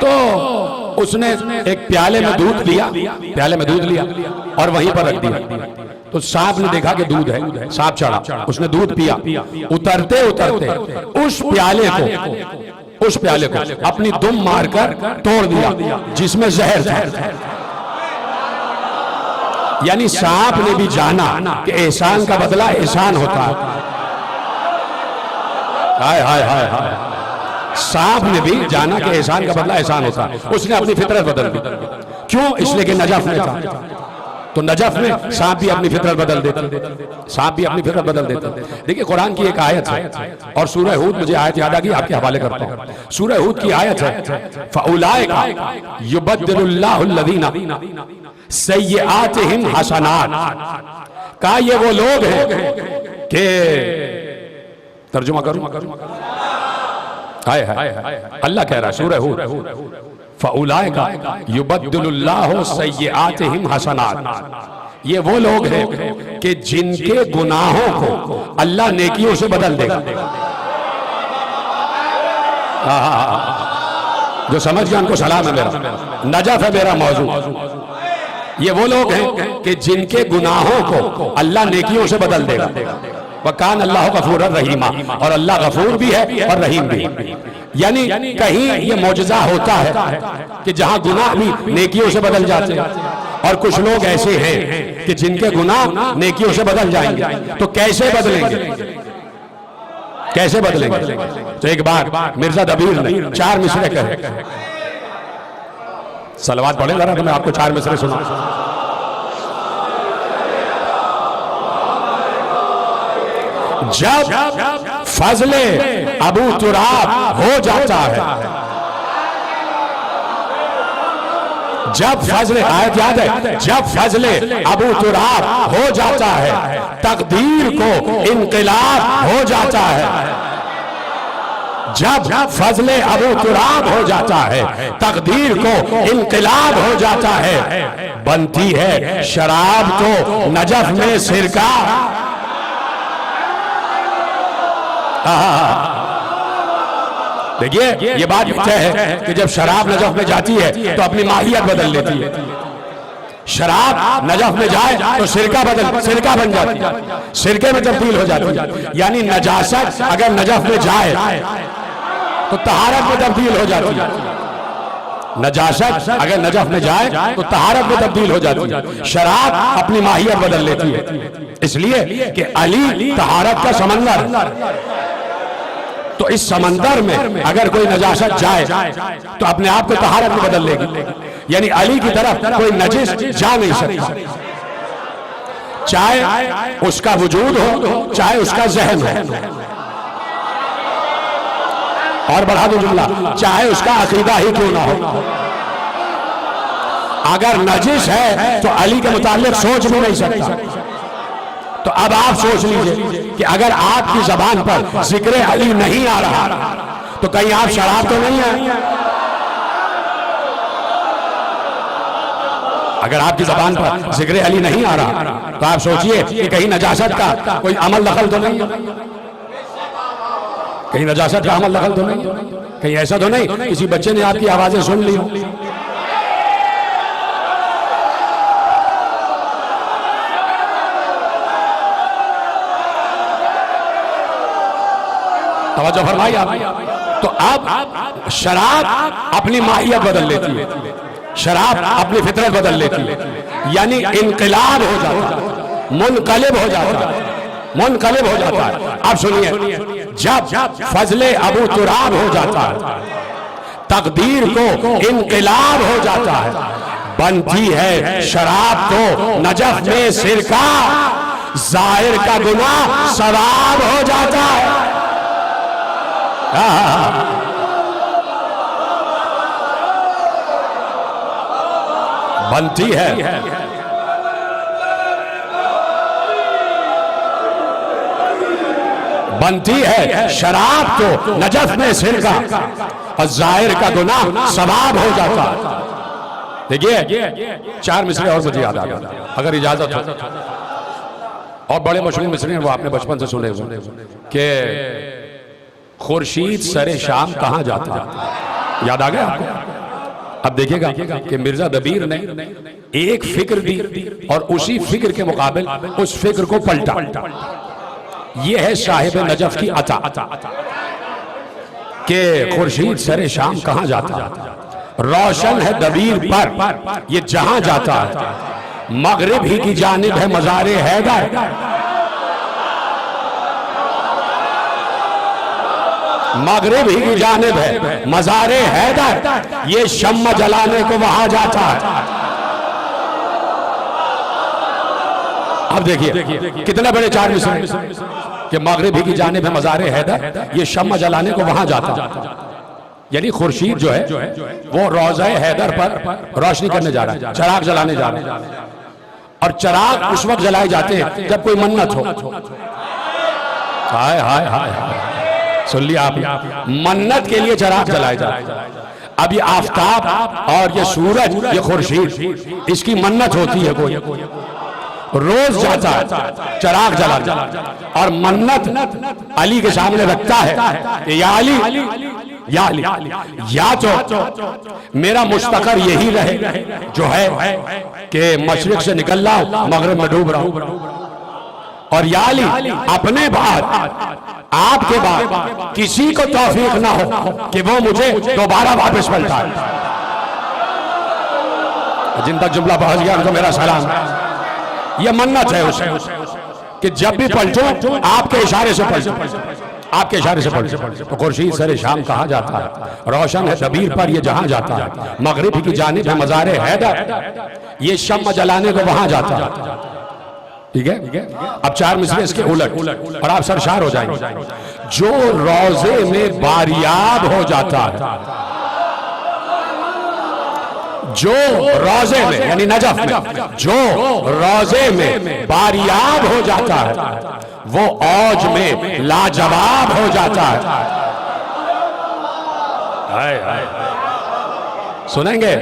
तो उसने एक प्याले में दूध लिया, प्याले में दूध लिया और वहीं पर रख दिया। तो सांप ने देखा कि दूध है, सांप चढ़ा, उसने दूध पिया। उतरते उतरते उस प्याले को अपनी दुम मारकर तोड़ दिया जिसमें जहर था। यानी सांप ने भी जाना कि एहसान का बदला एहसान होता है। हाय हाय हाय हाय, सांप ने भी जाना कि एहसान का बदला एहसान होता है। उसने अपनी फितरत बदल दी। क्यों? इसलिए कि नजफ में था। तो नजफ में सांप भी अपनी फितरत बदल देता, सांप भी अपनी फितरत बदल देता। देखिए कुरान की एक आयत है और सूरह हूद, मुझे आयत याद आ गई, आपके हवाले करता हूं। सूरह हूद की आयत है, फउलाइका युबद्दिलुल्लाहुल्लज़ीना सय्यआतिहिम हसनात। का ये वो लोग हैं कि, तर्जुमा करूं, हाय हाय अल्लाह कह रहा है सूरह हूद, फउलाइका युबद्दिलुल्लाहु सय्यआतिहिम हसनात। ये वो लोग हैं कि जिनके गुनाहों को अल्लाह नेकियों से बदल देगा। जो समझ गया उनको सलाम है मेरा, नजफ है मेरा मौजू। ये वो लोग हैं कि जिनके गुनाहों को अल्लाह नेकियों से बदल देगा। वकान अल्लाह गफूर रहीमा, और अल्लाह गफूर भी है और रहीम भी। यानी कहीं ये मौजज़ा होता है कि जहां गुनाह भी नेकियों से बदल जाते हैं, और कुछ लोग ऐसे हैं कि जिनके गुनाह नेकियों से बदल जाएंगे। तो कैसे बदलेंगे, कैसे बदलेंगे? तो एक बार मिर्जा दबीर ने 4 मिसरे कहे। सलवात पढ़े जरा, तो मैं आपको 4 मिसरे सुना। जब फजले अबू तुराब हो जाता है, जब फजले, आयत याद है, जब फजले अबू तुराब हो जाता है, तकदीर को इनकलाब हो जाता है। जब फजले अबू तुराब हो जाता है, तकदीर को इनकलाब हो जाता है। बनती है शराब तो नजफ में सिरका। देखिए ये बात तय है कि जब शराब नजफ में जाती है तो अपनी माहियत बदल लेती है। शराब नजफ में जाए तो सिरका बन जाती है, सिरके में तब्दील हो जाती है। यानी नजासत अगर नजफ में जाए तो तहारत में तब्दील हो जाती है। नजासत अगर नजफ में जाए तो तहारत में तब्दील हो जाती है। शराब अपनी माहियत बदल लेती है। इसलिए कि अली तहारत का समंदर, तो इस समंदर में अगर कोई नजासत जाए तो अपने आप को तहारत में बदल लेगी। यानी अली की तरफ कोई नजिस जा नहीं सकता, चाहे उसका वजूद हो, चाहे उसका जहन हो। और बढ़ा दो जुमला, चाहे उसका अकीदा ही क्यों ना हो। अगर नजिस है तो अली के मुतालिक सोच भी नहीं सकता। तो अब आप सोच लीजिए कि अगर आपकी जबान पर जिक्र अली नहीं आ रहा तो कहीं आप शराब तो नहीं है। अगर आपकी जबान पर जिक्र अली नहीं आ रहा तो आप सोचिए कि कहीं नजासत का कोई अमल दखल तो नहीं, कहीं नजासत का अमल दखल तो नहीं, कहीं ऐसा तो नहीं किसी बच्चे ने आपकी आवाजें सुन ली हो। तवज्जो फरमाइए आप। तो अब शराब अपनी माहियत बदल लेती है, शराब अपनी फितरत बदल लेती है। यानी इनकलाब हो जाता है, मुनकलिब हो जाता है, मुनकलिब हो जाता है। अब सुनिए, जब फजले अबू तुराब हो जाता है, तकदीर को इनकलाब हो जाता है, बनती है शराब तो नजफ में सिरका, जाहिर का गुनाह सवाब हो जाता है। बनती है शराब तो नजफ में सिरका, और जाहिर का गुनाह सवाब हो जाता है। देखिए 4 मिसरे और मुझे याद आ गया, अगर इजाजत हो। और बड़े मशहूर मिसरे हैं, वो आपने बचपन से सुने हुए कि खुर्शीद सरे शाम कहाँ जाता है, याद आ गया आपको? अब देखिएगा कि मिर्जा दबीर ने एक फिक्र दी और उसी फिक्र के मुकाबिल उस फिक्र को पलटा। यह है साहिब नजफ की अता के खुर्शीद सरे शाम कहाँ जाता है, रोशन है दबीर पर ये जहां जाता है, मगरिब ही की जानिब है मज़ारे हैदर, मगरिब ही की जानिब है मज़ारे हैदर, ये शम्मा जलाने को वहां जाता है। अब देखिए कितने बड़े 4 मिसरे कि मगरिब ही की जानिब है मज़ारे हैदर, ये शम्मा जलाने को वहां जाता है। यानी खुर्शीद जो है वो रोज़ा हैदर पर रोशनी करने जा रहा है, चिराग जलाने जा रहा है। और चिराग उस वक्त जलाए जाते हैं जब कोई मन्नत हो। हाय हाय हाय हाय, सुन लिया आप, मन्नत के लिए चिराग जलाए जाते हैं। अब ये आफताब और ये सूरज, ये खुर्शीद, इसकी मन्नत होती है, कोई रोज जाता है चिराग जला, और मन्नत अली के सामने रखता है कि या अली, या अली, या तो मेरा मुस्तकर यही रहे जो है कि मशरिक से निकल रहा हूं मगरिब में डूब रहा हूं, और या अली अपने बाद, आपके बाद किसी को तौफीक ना हो कि वो मुझे दोबारा वापस पलटाए। जिन तक जुमला पहुंच गया उनको मेरा सलाम। ये मन्नत है उसे कि जब भी पलटो आपके इशारे से पलटो, आपके इशारे से पलटो। तो खुर्शीद सरे शाम कहाँ जाता है, रोशन है दबीर पर ये जहां जाता है, मगरिब की जानिब है मज़ारे हैदर, ये शम्मा जलाने को वहां जाता है। ठीक है, अब 4 मिसरे इसके उलट और आप सरशार हो जाएंगे। जो रोजे में बारियाब हो जाता है, जो रोजे में यानी नजफ में जो रोजे में बारियाब हो जाता है, वो औज में लाजवाब हो जाता है। सुनेंगे?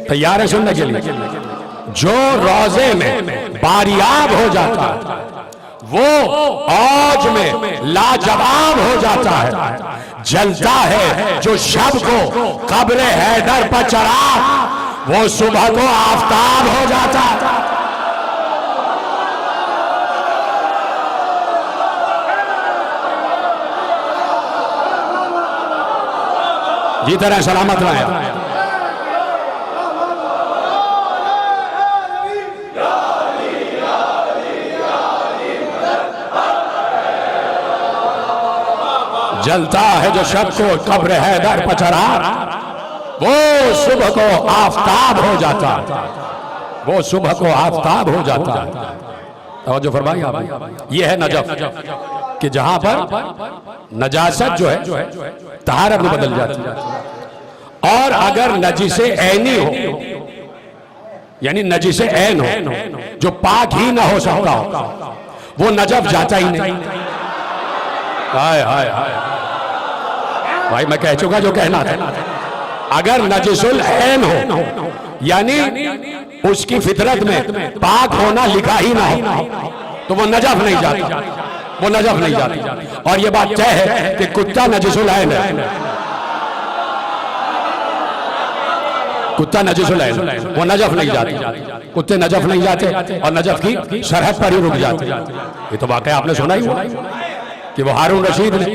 तैयार है सुनने के लिए? जो रोजे में बारियाब हो जाता है, वो औज में लाजवाब हो जाता है। जलता है जो शब को कब्र हैदर पर चराग, वो सुबह को आफताब हो जाता है। जी तरह सलामत रहे। जलता है जो शब को कब्र हैदर पर चराग, वो सुबह को आफताब हो जाता है, वो सुबह को आफताब हो जाता है। और जो फरमाई आप, ये है नजफ कि जहां पर नजासत जो है तहारत में बदल जाती है। और अगर नजीसे ऐनी हो, यानी नजीसे ऐन हो जो पाक ही ना हो सकता हो, वो नजफ जाता ही नहीं। हाय हाय हाय भाई, मैं कह चुका जो कहना था। अगर नजिसुल ऐन हो यानी उसकी फितरत में पाक होना लिखा ही ना हो, तो वो नजफ नहीं जाता, वो नजफ नहीं जाती। और ये बात तय है कि कुत्ता नजिसुल ऐन है, कुत्ता नजिसुल ऐन, वो नजफ नहीं जाती। कुत्ते नजफ नहीं जाते और नजफ की सरहद पर ही रुक जाते। ये तो वाकया आपने सुना ही हुआ कि वो हारून रशीद ने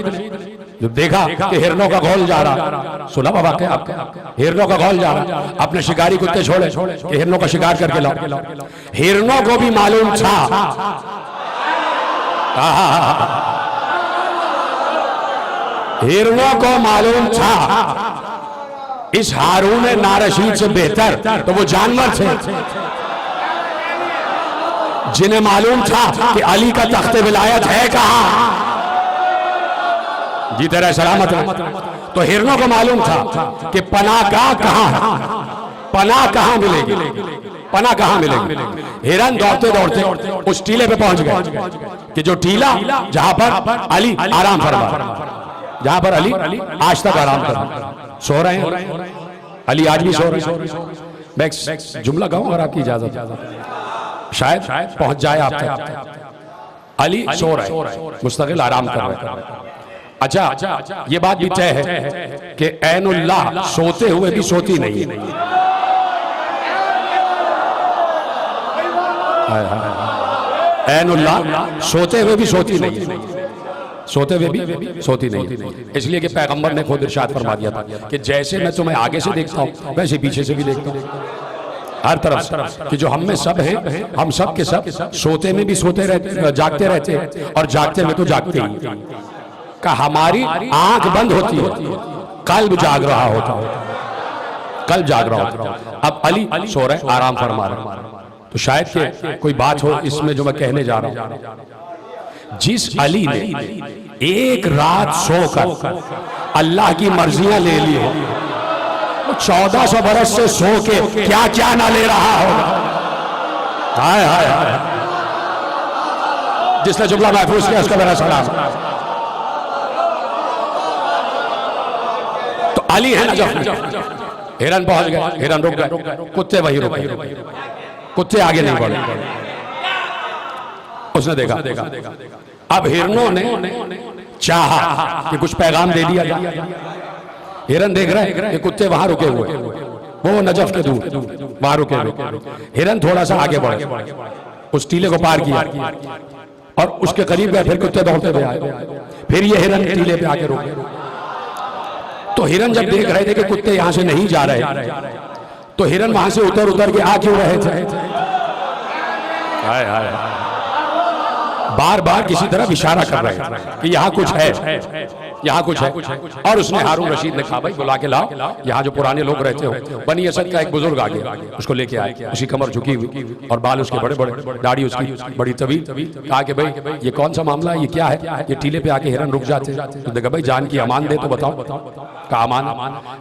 जब देखा कि हिरनों का घोल जा रहा, सुना बाबा क्या आपका, हिरनों का घोल जा रहा, अपने शिकारी कुत्ते छोड़े कि हिरनों का शिकार करके लाओ। हिरनों को भी मालूम था, हिरनों को मालूम था इस हारून नारशीद से बेहतर तो वो जानवर थे जिन्हें मालूम था कि अली का तख्ते विलायत है कहां। जी तेरा सलामत है। तो हिरनों को मालूम था कि पनाहगाह कहां है, पनाह कहां मिलेगी, पनाह कहां मिलेगी। हिरन दौड़ते दौड़ते उस टीले पे पहुंच गए कि जो टीला जहां पर अली आराम फरमा, जहां पर अली आज तक आराम कर सो रहे हैं। अली आज भी सो रहे हैं। मैं जुमला कहूं अगर आपकी इजाजत, शायद पहुंच जाए आप तक। अली सो रहे, मुस्तकिल आराम कर रहे। अच्छा, ये बात भी तय है कि ऐनुल्लाह सोते हुए भी सोती नहीं है। ऐनुल्लाह सोते हुए भी सोती नहीं है, सोते हुए भी सोती नहीं है। इसलिए कि पैगंबर ने खुद इरशाद फरमा दिया था कि जैसे मैं तुम्हें आगे से देखता हूं वैसे पीछे से भी देखता हूं, हर तरफ से। कि जो हम में सब है, हम सब के सब सोते में भी सोते रहते, जागते रहते हैं और जागते में तो जागते ही। का हमारी आंख बंद होती है, कल्ब जाग रहा होता है, कल्ब जाग रहा होता। अब अली सो रहे, आराम फरमा रहे। तो शायद के कोई बात हो इसमें जो मैं कहने जा रहा हूं। जिस अली ने एक रात सोकर अल्लाह की मर्जियां ले ली हो, 1400 बरस से सो के क्या क्या ना ले रहा होगा। हाय हाय हाय, जिसने जुमला महफूज किया उसका मेरा सलाम। तो अली है ना जो हिरन पहुंच गए, हिरन रुक गए, कुत्ते वही रुक गए, कुत्ते आगे नहीं बढ़े। उसने देखा। अब हिरनों ने चाहा कि कुछ पैगाम दे दिया जाए। हिरन देख रहे हैं कि कुत्ते वहां रुके हुए, वो नजफ के दूर वहां रुके हुए। हिरन थोड़ा सा आगे बढ़े, उस टीले को पार किया और उसके करीब गए। फिर कुत्ते दौड़ते हुए आए, फिर ये हिरन टीले पे आके रुके। तो हिरन जब देख रहे थे कि कुत्ते यहां से नहीं जा रहे, तो हिरन वहां से उतर उतर के आ क्यों रहे थे? हाय हाय, बार बार किसी तरफ इशारा कर रहे हैं कि यहाँ कुछ है, यहाँ कुछ है। और उसने हारून रशीद ने कहा भाई बुला के लाओ, यहाँ जो पुराने लोग रहते हो। बनी असद का एक बुजुर्ग आ गया, उसको लेके आए, उसकी कमर झुकी हुई और बाल उसके बड़े बड़े, दाढ़ी उसकी बड़ी तवील। कहा कि भाई ये कौन सा मामला है, ये क्या है? ये टीले पे आके हिरन रुक जाते। तो देखा भाई जान की अमान दे तो बताओ। कहा अमान।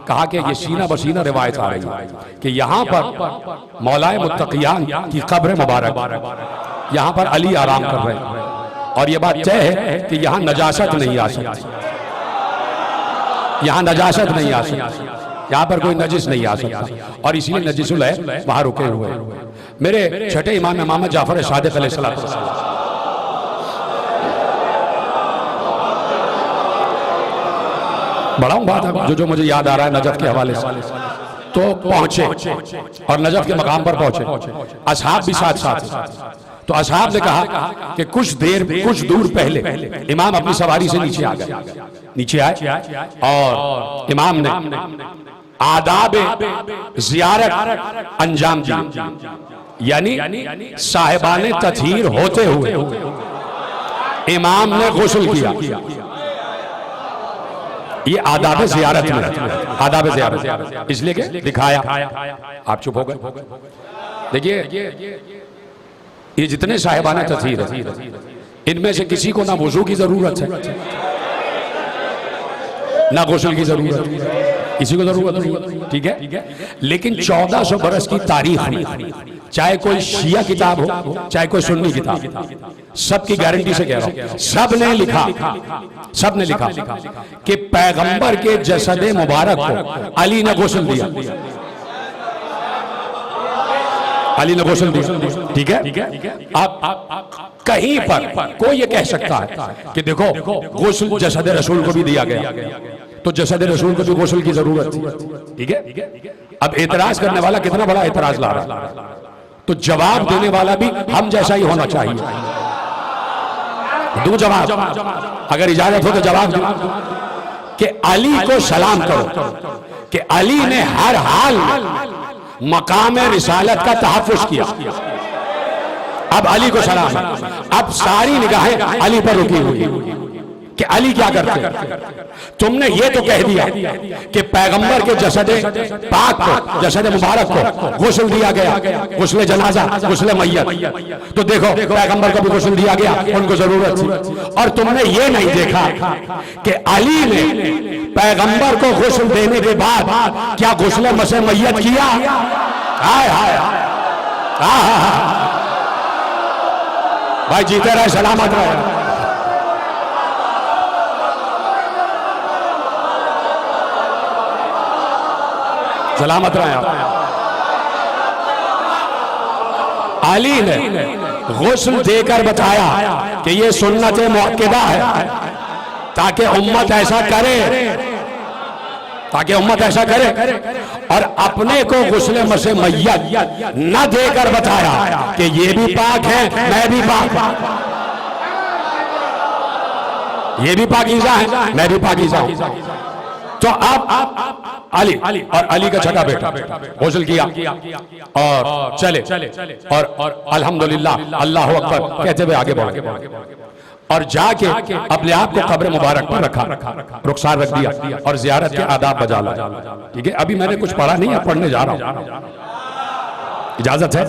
कहा कि ये सीना बसीना रिवायत आ रही है कि यहाँ पर मौलाए मुत्तकियान की कब्र मुबारक, यहाँ पर अली आराम कर रहे हैं। और ये बात तय है कि यहाँ नजासत नहीं आ सकती, यहाँ नजासत नहीं आ सकती, यहाँ पर कोई नजिस नहीं आ सकता। और इसीलिए नजिसुल है वहां रुके हुए। मेरे छठे इमाम मोहम्मद जाफर सादिक अलैहिस्सलाम, बढ़ाऊं बात जो जो मुझे याद आ रहा है नजफ के हवाले से। तो पहुंचे और नजफ के मकाम पर पहुंचे, असहाब भी साथ साथ। तो असहाब ने कहा कि कुछ दूर पहले इमाम अपनी सवारी से नीचे आ गए, नीचे आए और इमाम ने आदाब ज़ियारत अंजाम दिया, यानी साहिबाने तत्हीर होते हुए इमाम ने गुस्ल किया। ये आदाब ज़ियारत में, आदाब ज़ियारत इसलिए कि दिखाया। आप चुप हो गए। देखिए ये जितने साहिबाना तत्हीर है, इनमें से किसी को ना वुजू की जरूरत है ना गुस्ल की जरूरत, किसी को जरूरत नहीं। ठीक है, लेकिन 1400 बरस की तारीख में चाहे कोई शिया किताब हो चाहे कोई सुन्नी किताब, सबकी गारंटी से कह रहा हूं, सबने लिखा कि पैगंबर के जसदे मुबारक को अली ने गुस्ल दिया, अली ने गुस्ल दिया। ठीक है, आप कहीं पर कोई ये कह सकता है कि देखो गुस्ल जसद रसूल को भी दिया गया, तो जसद रसूल को भी गुस्ल की जरूरत थी। ठीक है, अब एतराज करने वाला कितना बड़ा एतराज ला रहा है, तो जवाब देने वाला भी हम जैसा ही होना चाहिए। दो जवाब, अगर इजाजत हो तो जवाब दो कि अली को सलाम करो कि अली ने हर हाल में मकाम रिसालत का तहफ़्फ़ुज़ किया। अब अली को सलाम है, अब सारी निगाहें अली पर रुकी हुई। कि अली क्या करते। तुमने ये तो कह दिया कि पैगंबर के जसद पाक को, जसद मुबारक को गुस्ल दिया गया, गुस्ल जनाजा, गुस्ल मैयत। तो देखो पैगंबर को भी गुस्ल दिया गया, उनको जरूरत थी। और तुमने ये नहीं देखा कि अली ने पैगंबर को गुस्ल देने के बाद क्या गुस्ल मसे मैयत किया। हाय हाय भाई, जीते रहे, सलामत रहे। सलामत रहे आप। अली ने गुस्ल देकर बताया कि ये सुन्नत मुअक्किदा है, ताकि उम्मत ऐसा करे, ताकि उम्मत ऐसा करे। और अपने को गुस्ल मसे मैयत न देकर बताया कि ये भी पाक है, मैं भी पाक, ये भी पाकीज़ा है, मैं भी पाकीज़ा हूं। तो अब अली और अली का छठा बेटा गुस्ल किया और चले और अल्हम्दुलिल्लाह अल्लाहु अकबर कहते हुए आगे बढ़े और जाके अपने आप को कब्र मुबारक पर रखा, रुखसार रख दिया और जियारत के आदाब बजा ला। ठीक है, अभी मैंने कुछ पढ़ा नहीं, अब पढ़ने जा रहा हूं, इजाजत है।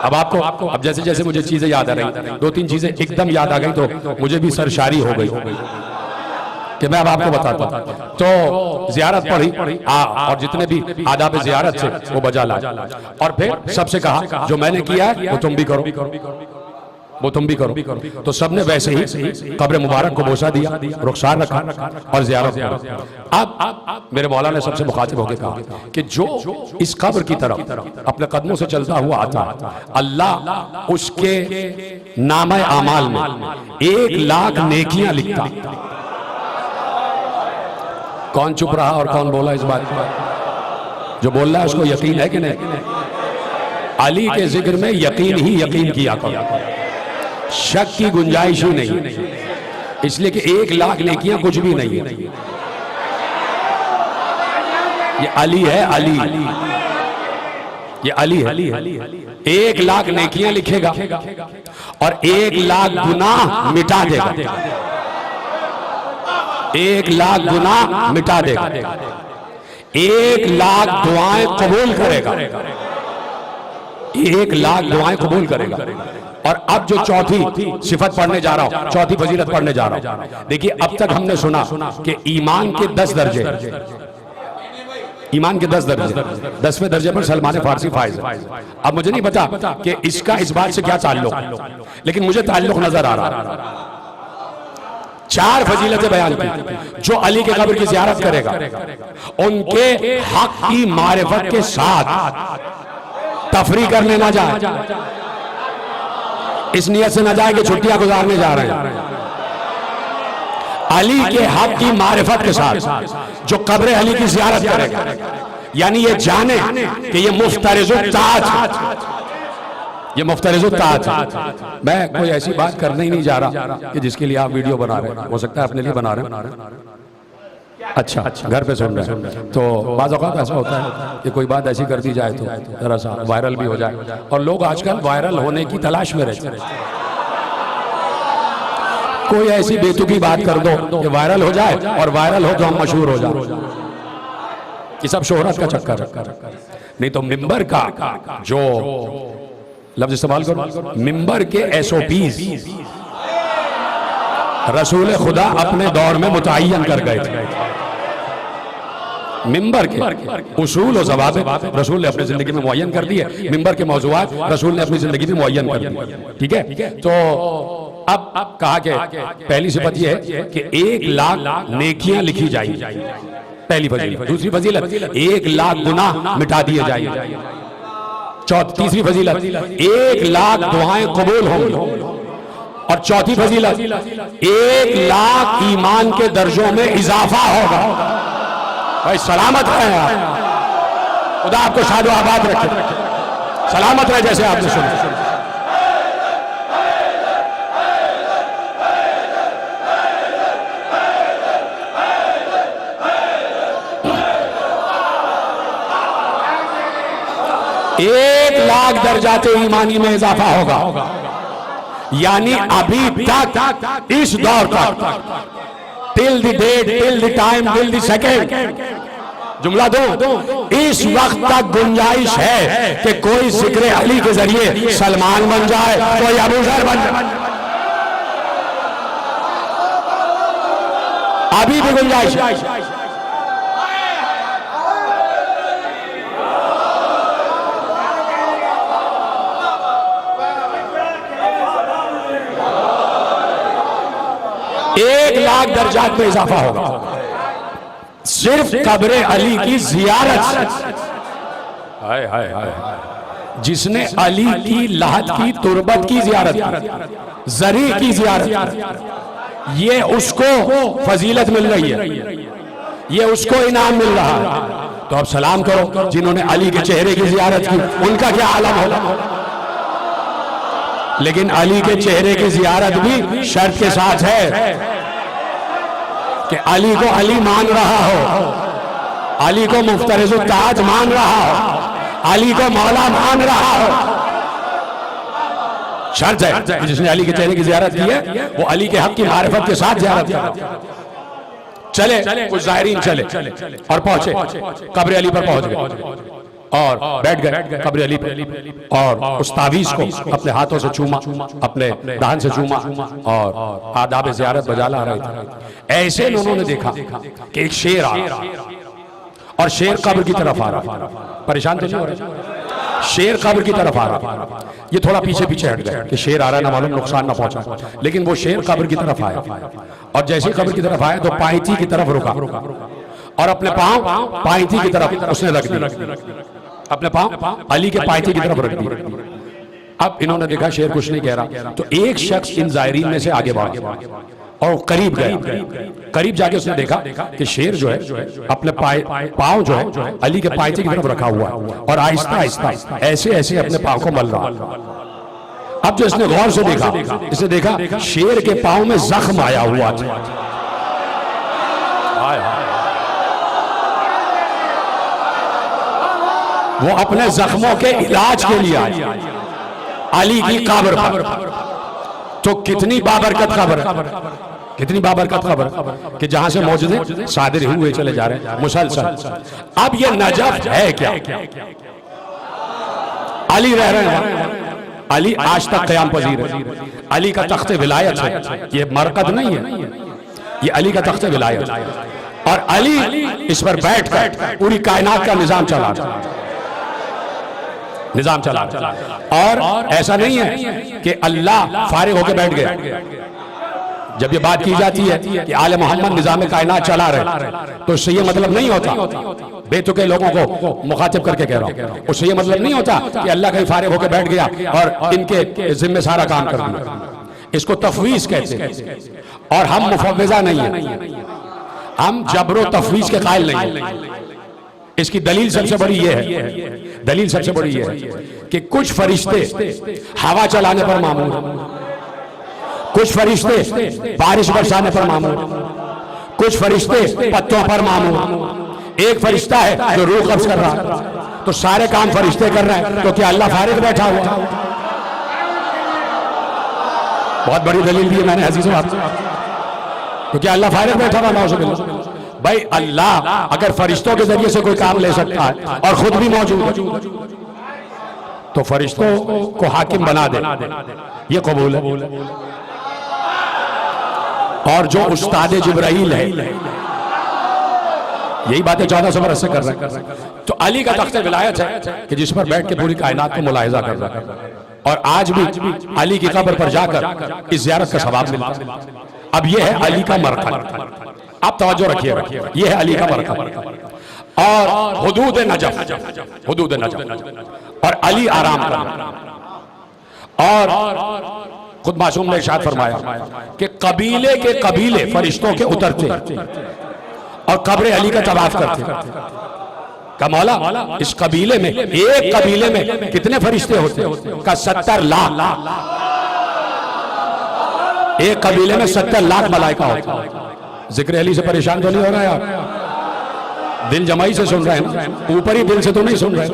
अब आपको अब जैसे जैसे मुझे चीजें याद आ रही, दो तीन चीजें एकदम याद आ गई तो मुझे भी सरशारी हो गई कि मैं अब आपको बताता हूं। तो जियारत पढ़ी और जितने भी आदाब जियारत से वो बजा ला और फिर सबसे कहा जो मैंने किया है वो तुम भी करो, वो तुम भी करो। तो सबने वैसे ही कब्र मुबारक को बोसा दिया, रुखसार रखा और जियारत की। अब मेरे मौला ने सबसे मुखातिब होकर कहा कि जो इस कब्र की तरफ अपने कदमों से चलता हुआ आता है, अल्लाह उसके नामे आमाल में 1 लाख नेकियां लिखता। कौन चुप रहा और कौन बोला इस बात पर? जो बोल रहा है उसको यकीन है कि नहीं? अली के जिक्र में यकीन ही यकीन किया करो, शक की गुंजाइश ही नहीं, इसलिए कि 1 लाख नेकियां कुछ भी नहीं है। ये अली है, अली, ये अली है। 1 लाख नेकियां लिखेगा और 1 लाख गुनाह मिटा देगा, 1 लाख गुनाह मिटा देगा, 1 लाख दुआएं कबूल करेगा, 1 लाख दुआएं कबूल करेगा। और अब जो चौथी सिफत पढ़ने जा रहा हूं, चौथी फजीलत पढ़ने जा रहा हूं। देखिए, अब तक हमने सुना कि ईमान के 10 दर्जे, ईमान के 10 दर्जे, 10वें दर्जे पर सलमान फारसी फाइज है। अब मुझे नहीं पता कि इसका इस बात से क्या ताल्लुक, लेकिन मुझे ताल्लुक नजर आ रहा है। 4 फजीलतें बयान की। जो अली के कब्र की ज़ियारत करेगा उनके हक की मारिफत के साथ तफरी करने ना जाए, इस नियत से ना जाए कि छुट्टियां गुजारने जा रहे हैं। अली के हक की मारिफत के साथ जो कब्र अली की ज़ियारत करेगा, यानी ये जाने कि ये मुफ्तरिजुत ताज, ये मुफ्तरिजुत ताज। मैं कोई ऐसी बात करने ही नहीं जा रहा कि जिसके लिए आप वीडियो बना रहे हैं, हो सकता है अपने लिए बना रहे हैं। अच्छा, घर पे सुन रहे हैं तो बाज़ औक़ात ऐसा होता है कि कोई बात ऐसी कर दी जाए तो जरा सा वायरल भी हो जाए, और लोग आजकल वायरल होने की तलाश में रहते हैं। कोई ऐसी बेतुकी बात कर दो कि वायरल हो जाए, और वायरल हो तो हम मशहूर हो जाए, कि सब शोहरत का चक्कर। नहीं तो मिंबर का जो लफ्ज़ इस्तेमाल करो, मिंबर के SOPs रसूल खुदा अपने दौर में मुतय्यन कर गए थे। मिंबर के उसूल और ज़वाबित रसूल ने अपनी जिंदगी में मुअय्यन कर दिए, मिंबर के मौज़ूआत रसूल ने अपनी जिंदगी में मुअय्यन कर दिए। ठीक है, तो अब कहा कि पहली सिफत यह है कि 1 लाख नेकियां लिखी जाएगी, पहली फजीलत। दूसरी फजीलत 1 लाख गुनाह मिटा दिए जाएंगे। तीसरी फजीलत 1 लाख दुआएं कबूल होंगी। और चौथी फजीलत 1 लाख ईमान के दर्जों में इजाफा होगा। भाई सलामत रहे आप, खुदा आपको शादो आबाद रखे, सलामत रहे जैसे आपने सुना। एक 1 लाख दर्जाते ईमानी में इजाफा होगा। यानी अभी तक इस दौर तक, till the date, till the time, till the second, जुमला दो, इस वक्त तक गुंजाइश है कि कोई जिक्र अली के जरिए सलमान बन जाए, कोई अबू जर बन जाए, अभी भी गुंजाइश है। एक लाख दर्जात में इजाफा होगा सिर्फ कब्र अली की जियारत से। हाय हाय हाय, जिसने अली की लाहत की तुरबत की जियारत की, जरी की जियारत, ये उसको फजीलत मिल रही है, ये उसको इनाम मिल रहा है। तो अब सलाम करो जिन्होंने अली के चेहरे की जियारत की, उनका क्या आलम होगा। लेकिन अली के चेहरे की जियारत भी शर्त के साथ है कि अली को अली मान रहा हो, अली को मुफ्तरिज़ ताज मान रहा हो, अली को मौला मान रहा हो। शर्त है जिसने अली के चेहरे की जियारत की है वो अली के हक की मारिफत के साथ जियारत करे। चले कुछ ज़ायरीन चले और पहुंचे, कब्र अली पर पहुंच गए और बैठ गए कब्र अली पे, और उस तावीज़ को अपने हाथों से चूमा, अपने दाहन से चूमा और आदाब ज़ियारत बजा ला रहे थे। ऐसे उन्होंने देखा कि एक शेर आ रहा और शेर कब्र की तरफ आ रहा। परेशान तो नहीं हो रहे, शेर कब्र की तरफ आ रहा। ये थोड़ा पीछे पीछे हट गए कि शेर आ रहा, ना मालूम नुकसान ना पहुंचा, लेकिन वो शेर कब्र की तरफ आया और जैसे कब्र की तरफ आया तो पायथी की तरफ रुका और अपने पांव पायथी की तरफ उसने रख दिया, अपने पांव अली के पायथी की तरफ रख दिए। अब इन्होंने देखा शेर कुछ नहीं कह रहा, तो एक शख्स इन जायरीन में से आगे बढ़ गया और करीब गया। करीब जाके उसने देखा कि शेर जो है अपने पांव जो है अली के पायथी की तरफ रखा हुआ है और आहिस्ता आहिस्ता ऐसे ऐसे अपने पांव को मल रहा। अब जो इसने गौर से देखा, इसने देखा शेर के पांव में जख्म आया हुआ था। वो अपने जख्मों के इलाज के लिए आए अली की कब्र पर। तो कितनी बाबरकत खबर, कितनी बाबरकत खबर कि जहां से मौजूद सादिर हुए चले जा रहे हैं मुसलसल। अब ये नजफ है क्या? अली रह रहे हैं, अली आज तक क़याम पजीर है, अली का तख्ते विलायत है, ये मरकद नहीं है, ये अली का तख्ते विलायत है और अली इस पर बैठकर पूरी कायनात का निजाम चला और ऐसा नहीं है कि अल्लाह फारिग होकर बैठ गया। जब ये बात की जाती है कि आले मोहम्मद निजाम कायनात चला रहे, तो उससे ये मतलब नहीं होता, बेतुके लोगों को मुखातिब करके कह रहा हूं, उससे ये मतलब नहीं होता कि अल्लाह कहीं फारिग होकर बैठ गया और इनके जिम्मे सारा काम कर दिया। इसको तफवीज कहते हैं और हम मुफव्विज़ा नहीं है, हम जबरो तफवीज के कायल नहीं है। इसकी दलील सबसे बड़ी ये है, दलील सबसे बड़ी ये है कि कुछ फरिश्ते हवा चलाने पर मामूर, कुछ फरिश्ते बारिश बरसाने पर मामूर, कुछ फरिश्ते पत्तों पर मामूर। एक फरिश्ता है जो रूह कब्ज कर रहा है, तो सारे काम फरिश्ते कर रहे हैं, तो क्या अल्लाह फारिग बैठा हुआ? बहुत बड़ी दलील दी है मैंने अजीजों आपको, तो क्या अल्लाह फारिग बैठा हुआ? भाई अल्लाह अगर फरिश्तों के जरिए से कोई काम ले सकता है और खुद भी मौजूद है, तो फरिश्तों को हाकिम बना दे, ये कबूल है। और जो उस्ताद जिब्राइल है, यही बातें 1400 बरस से कर रहे हैं, तो अली का तख्ते विलायत है कि जिस पर बैठ के पूरी कायनात को मुलाहिजा कर रहा है और आज भी अली की कब्र पर जाकर इस ज़ियारत का सवाब मिलता है। अब यह है अली का मरकब, आप तवज्जो रखिएगा, यह है अली का मरकब और हुदूद नजफ, हुदूद नजफ और अली आराम करना। और खुद मासूम ने इरशाद फरमाया कि कबीले के कबीले फरिश्तों के उतरते और कब्र अली का तवाफ करते। का मौला इस कबीले में, एक कबीले में कितने फरिश्ते होते? का 70 लाख। एक कबीले में 70 लाख मलाइका होता है। जिक्र अली से परेशान तो नहीं हो रहा है आप? दिल जमाई से सुन रहे हैं, ऊपरी दिल से तो नहीं सुन रहे।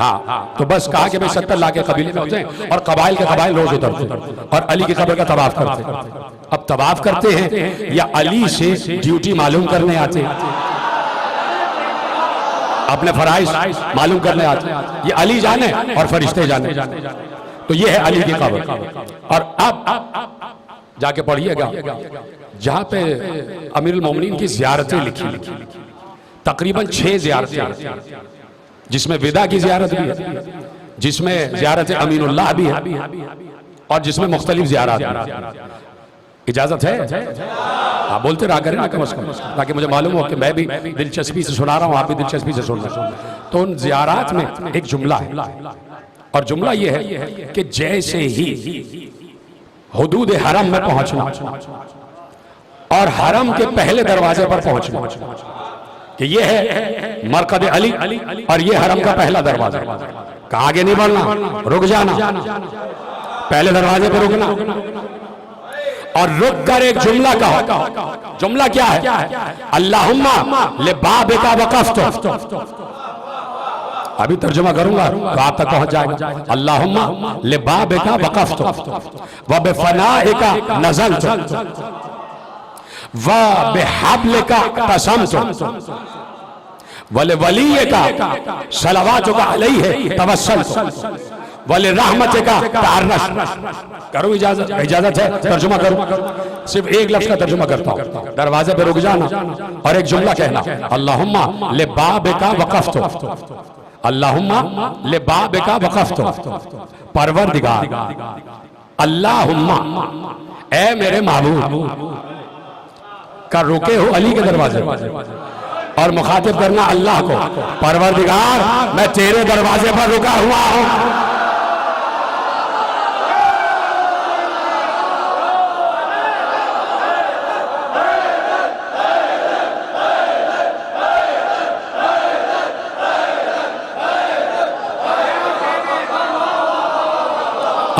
हाँ, तो बस कहा कि भाई 70 लाख के कबीले में होते हैं और कबाइल के कबाइल रोज उतरते और अली की कब्र का तवाफ करते। अब तवाफ करते हैं या अली से ड्यूटी मालूम करने आते हैं, अपने फराइज मालूम करने आते हैं। ये अली जाने और फरिश्ते जाने। तो ये है अली की कब्र। और अब जाके पढ़िएगा, जहां पे अमीरुल मोमिनीन की ज़ियारतें लिखी, तकरीबन 6 ज़ियारतें, जिसमें विदा की ज़ियारत भी है, जिसमें ज़ियारत अमीनुल्लाह भी है और जिसमें मुख्तलिफ ज़ियारत। इजाजत है? हाँ, बोलते रहा करें ना कम से कम, ताकि मुझे मालूम हो कि मैं भी दिलचस्पी से सुना रहा हूँ, आप भी दिलचस्पी से सुन रहे हैं। तो उन ज़ियारत में एक जुमला है और जुमला ये है कि जैसे ही हुदूद हरम में पहुंचना और हरम के पहले दरवाजे पर पहुंचना, कि ये है मरकद अली और ये हरम का पहला दरवाजा, का आगे नहीं बढ़ना, रुक जाना, पहले दरवाजे पर रुकना और रुक कर एक जुमला कहो। जुमला क्या है? अल्लाहुम्मा ले बाबिका वक़फ़्तु। अभी तर्जुमा करूंगा तो आप तक पहुंच जाएगा। अल्लाहुम्मा ले बाबिका वक़फ़्तु व बिफ़नाइका नज़लतु व बिहब्लिका तसमतु व लिवलियिका सलवातुका अलैहि तवस्सलतु व लिरहमतिका तअर्रशतु। करो इजाजत है? तर्जुमा करूं, सिर्फ एक लफ्ज का तर्जुमा करता हूं। दरवाजे पे रुक जाना और एक जुमला कहना, अल्लाहुम्मा ले बाबिका वक़फ़्तु, अल्लाहुम्मा ले बाबिका वक़फ़्तु, परवरदिगार अल्लाहुम्मा, ए मेरे महबूब का रुके हो अली के दरवाजे और मुखातिब करना अल्लाह को, परवरदिगार मैं तेरे दरवाजे पर रुका हुआ हूं।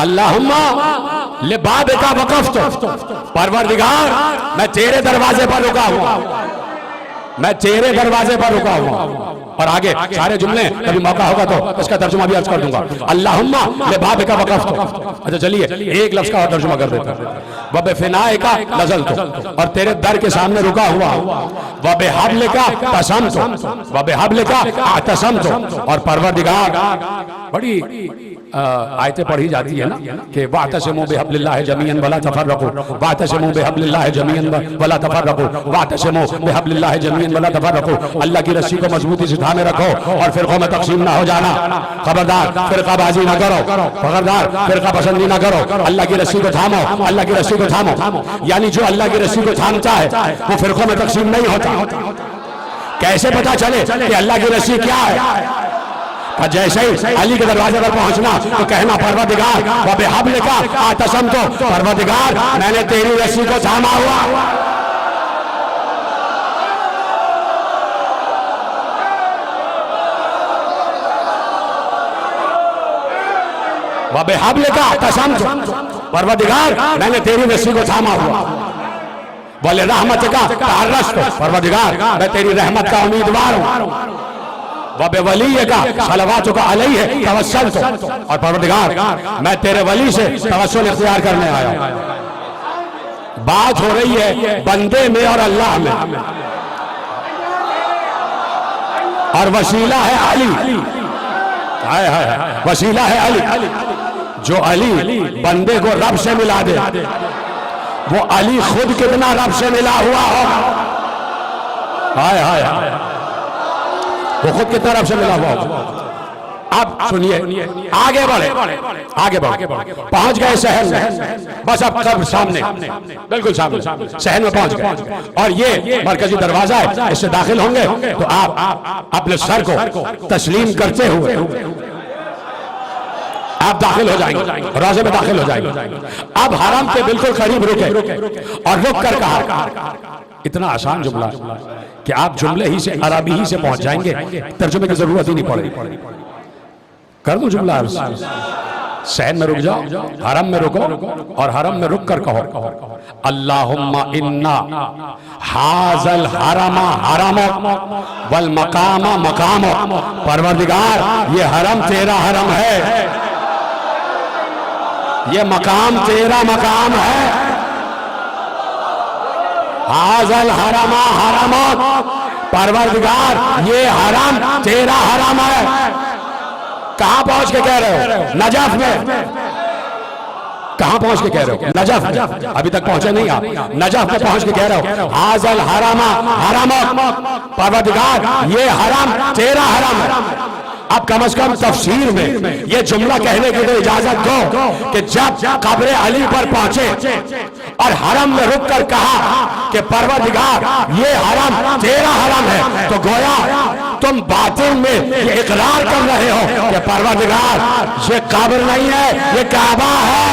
अल्लाहुम्मा ले बाबिका वक़फ़्तु, परवरदिगार मैं तेरे दरवाजे पर रुका हुआ, मैं तेरे दरवाजे पर रुका हुआ। और आगे सारे जुमले कभी मौका होगा तो इसका तर्जुमा भी अर्ज कर दूंगा। अल्लाहुम्मा ले बाबिका वक़फ़्तु। अच्छा चलिए एक लफ्ज का और तर्जुमा कर देता हूं। व बिफ़नाइका नज़लतु, और तेरे दर के सामने रुका हुआ। व बिहब्लिका तसमतु, व बिहब्लिका अतसमतु, और परवरदिगार, बड़ी आयतें पढ़ी जाती है ना कि वातसिमू बिहब्लिल्लाहि जमीअन वला तफर्रकू, वातसिमू बिहब्लिल्लाहि जमीअन वला तफर्रकू, वातसिमू बिहब्लिल्लाहि जमीअन वला तफर्रकू। अल्लाह की रस्सी को मजबूती से थामे रखो और फिरकों में तकसीम ना हो जाना। खबरदार फिरकाबाजी ना करो, खबरदार फिरका पसंदी ना करो। अल्लाह की रस्सी को थामो, अल्लाह की रस्सी को थामो। यानी जो अल्लाह की रस्सी को थामता है वो फिरकों में तकसीम नहीं होता। कैसे पता चले कि अल्लाह की रस्सी क्या है? जैसे ही अली के दरवाजे पर पहुंचना तो कहना, परवरदिगार व बिहब्लिका अतसमतु, परवरदिगार मैंने तेरी रस्सी को थामा हुआ। व बिहब्लिका अतसमतु, परवरदिगार मैंने तेरी रस्सी को थामा हुआ। व लिरहमतिका तअर्रशतु, परवरदिगार मैं तेरी रहमत का उम्मीदवार हूं। वलियका सलवातुका अलैहि तवस्सलतु, और परवरदिगार मैं तेरे वली से तवस्सुल इख्तियार करने आया हूं। बात हो रही है बंदे में और अल्लाह में, और वसीला है अली। हाय हाय, वसीला है अली। जो अली बंदे को रब से मिला दे, वो अली खुद कितना रब से मिला हुआ होगा। हाय हाय हाय, वो खुद की तरफ से मिला हुआ। अब सुनिए, आगे बढ़े, आगे बढ़े, पहुंच गए शहर में। बस अब सब सामने, बिल्कुल सामने शहर में पहुंच गए और ये मरकजी दरवाजा है, इससे दाखिल होंगे तो आप अपने सर को तस्लीम करते हुए आप दाखिल हो जाएंगे, रोजे में दाखिल हो जाएंगे। अब हरम के बिल्कुल करीब रुके और रुक कर कहा, इतना आसान जुमला कि आप जुमले ही से, अरबी ही से पहुंच जाएंगे, तर्जुमे की जरूरत ही नहीं पड़ेगी। कर दूं जुमला? सहन में रुक जाओ, हरम में रुको और हरम में रुक कर कहो अल्लाहुम्मा इन्ना हाजल हरमा हरमो वल मकामा मकामो। परवरदिगार ये हरम तेरा हरम है, ये मकाम तेरा मकाम है। हाजल हरमा हरमो, परवरदिगार ये हरम तेरा हरम है। कहां पहुंच के कह रहे हो? नजफ में। कहां पहुंच के कह रहे हो? नजफ में। अभी तक पहुंचे नहीं आप, नजफ में पहुंच के कह रहे हो हाजल हरमा हरम, परवरदिगार ये हरम तेरा हरम है। अब कम से कम तफसीर में ये जुमला कहने की तो इजाजत दो कि जब कब्र अली पर पहुंचे और हरम में रुक कर कहा कि परवरदिगार ये हरम तेरा हरम है, तो गोया तुम बातिन में ये इकरार कर रहे हो कि परवरदिगार ये कब्र नहीं है, ये काबा है।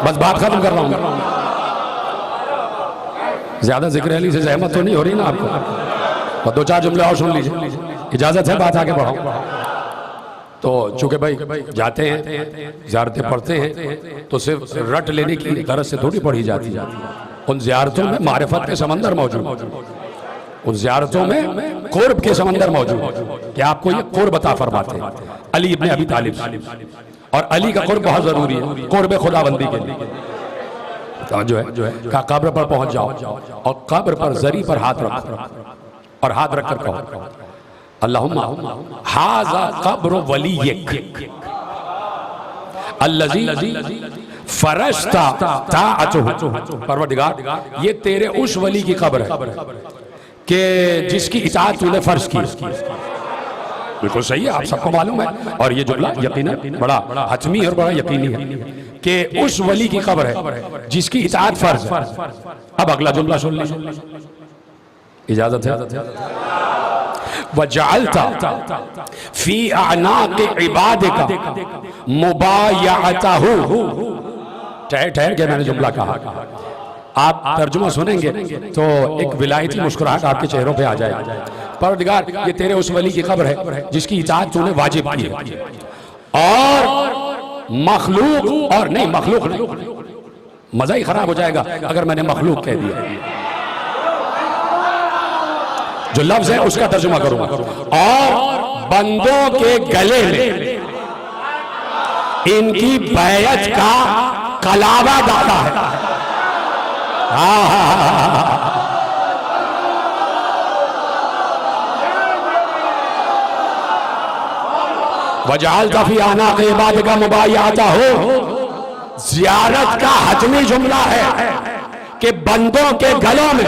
बस बात खत्म कर रहा हूं। ज्यादा जिक्र अली से जहमत तो नहीं हो रही ना आपको? और दो चार जुमले और सुन लीजिए, इजाजत है बात आगे बढ़ाऊं। तो चूंकि भाई जाते हैं ज़ियारतें पढ़ते हैं तो सिर्फ रट लेने की गरज से थोड़ी पढ़ी जाती है। उन ज़ियारतों में मारिफत के समंदर मौजूद, उन ज़ियारतों में कुर्ब के समंदर मौजूद कि आपको ये कुर्ब अता फरमाते हैं अली इब्ने अबी तालिब। और अली का कुर्ब बहुत जरूरी है कुर्ब खुदाबंदी के लिए। तो जो है का कब्र पर पहुंच जाओ और कब्र पर जरी पर हाथ रखो और हाथ रखकर कहो अल्लाहुम्मा हाज़ा कब्र वलियक अल्लज़ी फरश्ता ताअतुहु। परवरदिगार ये तेरे उस वली की कब्र है कि जिसकी इताअत तूने फर्ज की। बिल्कुल सही है, आप सबको मालूम है। और ये जुमला यकीनन बड़ा हतमी और बड़ा यकीनी है कि उस वली की कब्र है जिसकी इताअत फर्ज है। अब अगला जुमला सुन लीजिए, इजाजत है। वजअलता फी अनाक़ इबादिका मुबायअतहु। ठहर ठहर के मैंने जुमला कहा, आप तर्जुमा सुनेंगे तो एक विलायती मुस्कुराहट आपके चेहरों पे आ जाएगी। परवरदिगार ये तेरे उस वली की कब्र है जिसकी इताअत तूने वाजिब की है। और मखलूक और नहीं, मखलूक नहीं, मजा ही खराब हो जाएगा अगर मैंने मखलूक कह दिया। जो लफ्ज है उसका तर्जुमा करूंगा। और बंदों के गले में इनकी बैयत का कलावा डाला है। वजाल तफी आना के बाद का मुबायअता हो। जियारत का हतमी जुमला है कि बंदों के गलों में,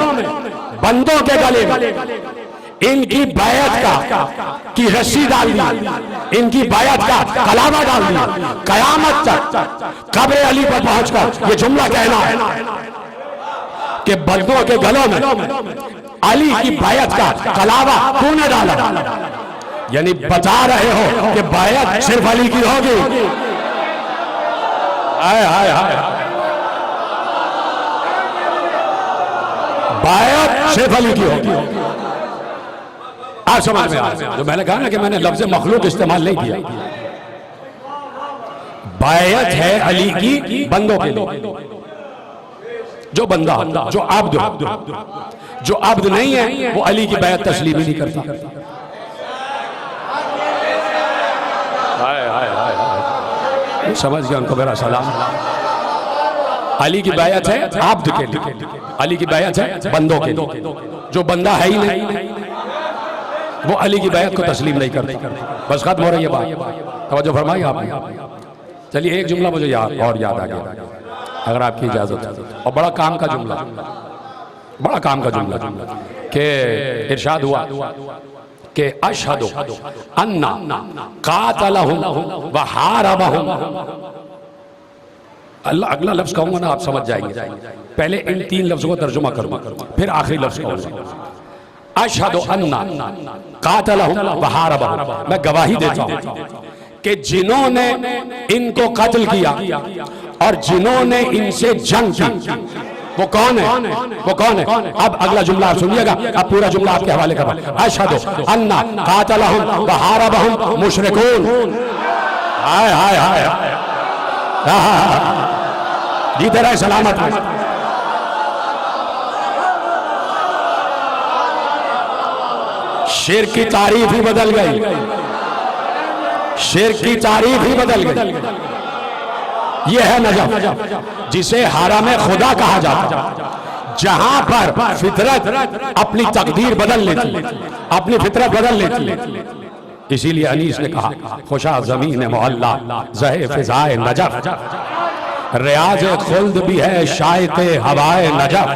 बंदों के गले में इनकी बैयत का की रस्सी डाल दी, इनकी बैयत का कलावा डाल दी। कयामत तक कब्र अली पर पहुंचकर ये जुमला कहना है कि बंदों के गलों में अली की बैयत का कलावा तूने डाला। यानी बता रहे हो कि बैयत सिर्फ अली की होगी। हाय हाय हाय, बैयत सिर्फ अली की होगी। आप समझ में आ रहा है? जो मैंने कहा ना कि मैंने लफ्ज मखलूक इस्तेमाल नहीं किया। बैयत है अली की बंदों के लिए। जो बंदा, जो अब्द, जो अब्द नहीं है वो अली की बैयत तस्लीम ही नहीं करता। समझ गया? उनको मेरा सलाम। अली की बैयत है अब्द के लिए, अली की बैयत है बंदों के लिए। जो बंदा है ही नहीं वो अली की बैयत को तस्लीम नहीं करता। बस खत्म हो रही है बात। तवज्जो फरमाई आपने। चलिए एक जुमला मुझे याद आ गया अगर आपकी इजाजत है। और बड़ा काम का जुमला, बड़ा काम का जुमला कि इरशाद हुआ कि अशहदु अन्ना कातलहुम व हारबहुम। अल्लाह अगला लफ्ज कहूंगा ना आप समझ जाएंगे, पहले इन 3 लफ्जों को तर्जुमा करूंगा फिर आखिरी लफ्ज कहूंगा। अशहदु अन्ना कातलहुम व हारबहुम, मैं गवाही देता हूं कि जिन्होंने इनको कत्ल किया और जिन्होंने इनसे जंग की वो कौन है? वो कौन है? अब अगला जुमला आप सुनिएगा, अब पूरा जुमला आपके हवाले कर रहा हूं। अशहदु अन्ना कातलहुम व हारबहुम मुशरिकून। हाय हाय हाय, जीते रहे सलामत में। शिर्क की तारीफ ही बदल गई, शिर्क की तारीफ ही बदल गई। यह है नजफ, जिसे हरम खुदा कहा जाता, जहां पर फितरत अपनी तकदीर बदल लेती, अपनी फितरत बदल लेती। इसीलिए अनीस ने कहा खुशा जमीन मोहल्ला जहे फिजाए नजफ, रियाज खुल्द भी है शायते हवाए नजफ।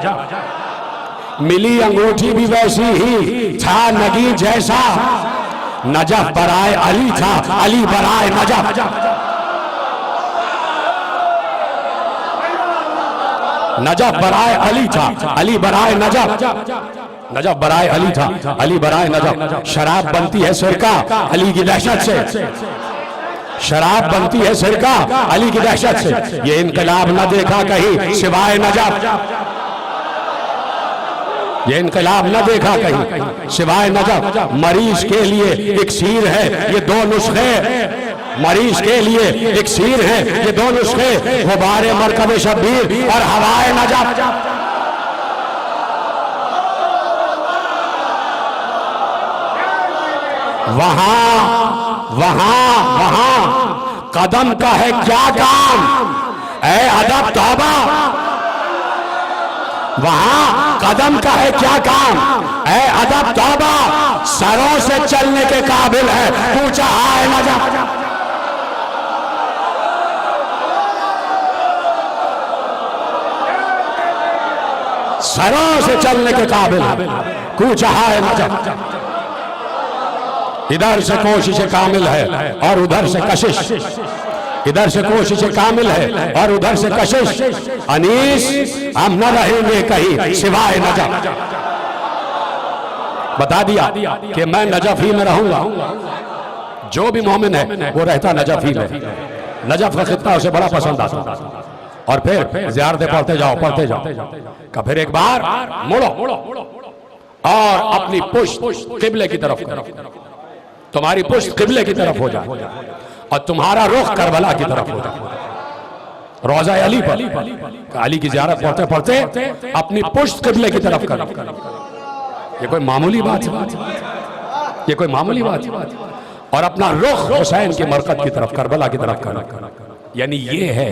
मिली अंगूठी भी वैसी ही, था नगी जैसा, नजफ बराए अली था, अली बराए नजफ। नजफ बराए अली था, अली बराए नजफ। नजफ बराए अली था, अली बराए नजफ। शराब बनती है सिरका अली की दहशत से, शराब बनती है सिरका अली की दहशत से। ये इनकलाब न देखा कहीं सिवाय नजफ, ये इनकलाब न देखा कहीं सिवाय नजफ। मरीज के लिए इक्सीर है ये 2 नुस्खे, मरीज के लिए इक्सीर है ये 2 नुस्खे, गुबारे मरकब शब्बीर और हवाए नजफ। वहां वहां वहां कदम का है क्या काम, ऐ अदब तौबा। वहां कदम का है क्या काम, ऐ अदब तौबा। सरों से चलने के काबिल है पूछा हाय नजफ। सरों से चलने के काबिल है पूछा हाय नजफ। इधर से कोशिश कामिल है और उधर से कशिश, इधर से कोशिश कामिल है और उधर से कशिश। अनीस हम न रहेंगे कहीं सिवाय नजफ। बता दिया कि मैं नजफ ही में रहूंगा। जो भी मोमिन है वो रहता नजफ ही में। नजफ का खित्ता उसे बड़ा पसंद आता। और फिर ज़ियारतें पढ़ते जाओ पढ़ते जाओ का फिर एक बार मुड़ो और अपनी पुश्त किबले की तरफ करो। तुम्हारी पुश्त किबले की तरफ हो जाए और तुम्हारा रुख करबला की तरफ हो जाए। रोजा अली पर अली की ज़ियारत पढ़ते पढ़ते अपनी पुश्त किबले की तरफ करो। ये कोई मामूली बात है? ये कोई मामूली बात है? और अपना रुख हुसैन की मरकत की तरफ करबला की तरफ करो। यानी ये है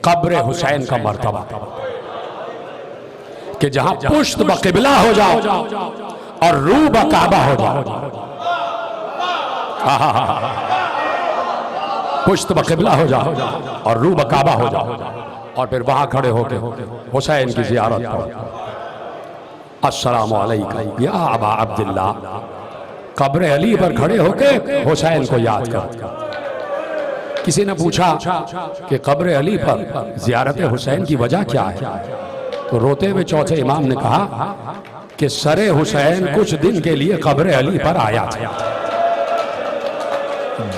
कब्र हुसैन का मर्तबा कि जहां पुश्त बकिबला हो जाओ और रूह बकाबा हो जाओ। पुश्त बकिबला हो जाओ और रूह बकाबा हो जाओ और फिर वहां खड़े होके हुसैन की ज़ियारत करो। अस्सलामु अलैका या अबा अब्दुल्लाह। कब्र अली पर खड़े होके हुसैन को याद करो। किसी ने पूछा कि कब्र अली पर ज़ियारत हुसैन की वजह क्या है, तो रोते हुए चौथे इमाम ने कहा कि सरे हुसैन कुछ दिन के लिए कब्र अली पर आया था।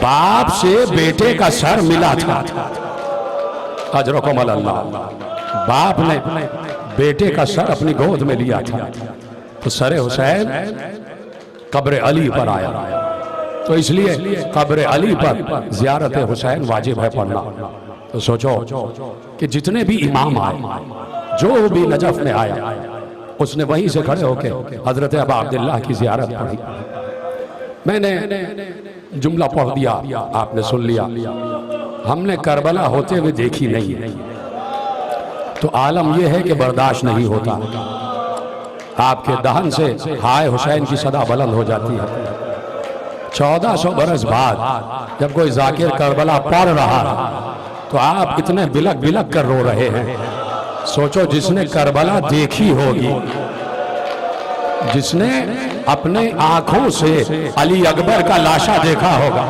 बाप से बेटे का सर मिला था, अजरकुम अल्लाह। बाप ने बेटे का सर अपनी गोद में लिया था, तो सरे हुसैन कब्र अली पर आया। तो इसलिए कब्र अली पर ज़ियारत हुसैन वाजिब है पढ़ना। तो सोचो कि जितने भी इमाम आए, जो भी नजफ में आया, उसने वहीं से खड़े होके हजरत अबा अब्दुल्लाह की ज़ियारत पढ़ी। मैंने जुमला पढ़ दिया, आपने सुन लिया। हमने करबला होते हुए देखी नहीं है, तो आलम यह है कि बर्दाश्त नहीं होता। आपके दहन से हाय हुसैन की सदा बुलंद हो जाती है। 1400 बरस बाद जब कोई जाकिर करबला पढ़ रहा है तो आप इतने बिलक बिलक कर रो रहे हैं। सोचो जिसने करबला देखी होगी जिसने अपने आंखों से अली अकबर का लाशा देखा होगा,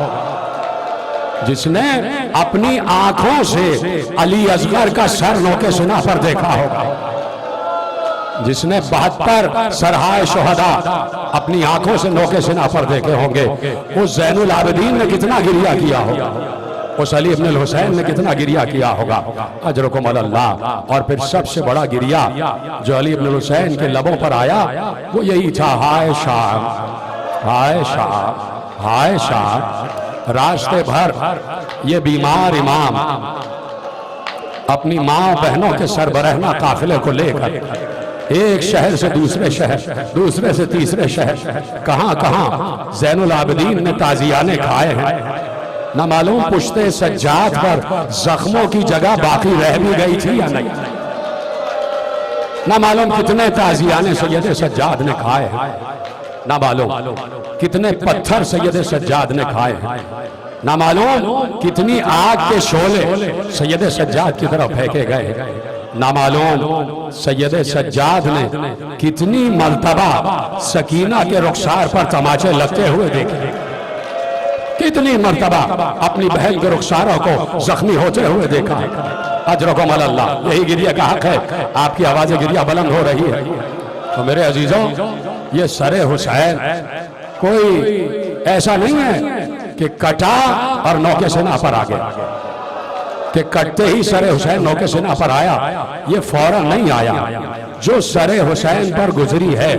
जिसने अपनी आंखों से अली असगर का सर नोके सिना पर देखा होगा, जिसने 72 सरहाए शुहदा अपनी आंखों से नोके सिना पर देखे होंगे, उस ज़ैनुल आबिदीन ने कितना गिरिया किया होगा, उस अली इब्न हुसैन ने कितना गिरिया किया होगा। अजरकुम अल्लाह। और फिर सबसे बड़ा गिरिया जो अली इब्न हुसैन के लबों पर आया वो यही था, हाय शाह, हाय शाह, हाय शाह। रास्ते भर ये बीमार इमाम अपनी माँ बहनों के सरबराहना काफिले को लेकर एक शहर से दूसरे शहर, दूसरे से तीसरे शहर, कहां कहां ज़ैनुल आबिदीन ने ताजियाने खाए हैं। न मालूम पुश्ते सज्जाद पर जख्मों की जगह बाकी रह भी गई थी या नहीं, न मालूम कितने ताजियाने सैयद सज्जाद ने खाए हैं, न मालूम कितने पत्थर सैयद सज्जाद ने खाए हैं, न मालूम कितनी आग के शोले सैयद सज्जाद की तरफ फेंके गए, ना मालूम सैयद सज्जाद ने कितनी मर्तबा सकीना के रुखसार पर तमाचे लगते हुए देखे, कितनी मर्तबा अपनी बहन के रुखसारों को जख्मी होते हुए देखा। अजरकुम अल्लाह। यही गिरिया का हक है, आपकी आवाज़ गिरिया बुलंद हो रही है। तो मेरे अजीजों, ये सरे हुसैन कोई ऐसा नहीं है कि कटा और नौके सेना पर आ गया, कि कटते ही सरे हुसैन नौके सेना पर आया, ये फौरन नहीं आया। जो सरे हुसैन पर गुजरी है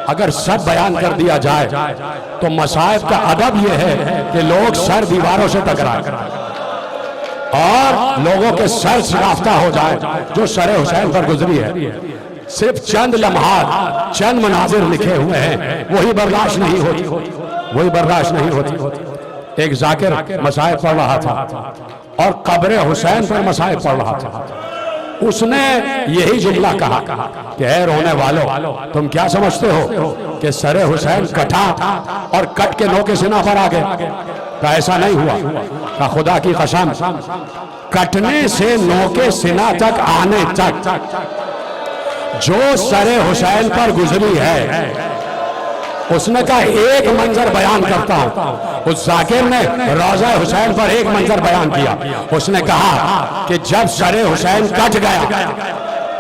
अगर सब बयान कर दिया जाए तो मसाइब का अदब यह है कि लोग सर दीवारों से टकराए और लोगों के सर शिकाफ्ता हो जाए। जो सरे हुसैन पर गुजरी है, सिर्फ चंद लम्हात, चंद मनाजिर लिखे हुए हैं, वही बर्दाश्त नहीं होती, वही बर्दाश्त नहीं होती। एक जाकिर मसाइब पढ़ रहा था और कब्र हुसैन पर मसाइब पढ़ रहा था। उसने यही जुमला कहा कि ऐ रोने वालों, तुम क्या समझते हो कि सरे हुसैन कटा और कट के नौके सिना पर आ गए? का ऐसा नहीं हुआ। का खुदा की कसम, कटने से नौके सिना तक आने तक जो सरे हुसैन पर गुजरी है, उसने कहा एक मंजर बयान करता हूं। उस जाकिर ने रोज़ा हुसैन पर एक मंजर बयान किया। उसने कहा कि जब सरे हुसैन कट गया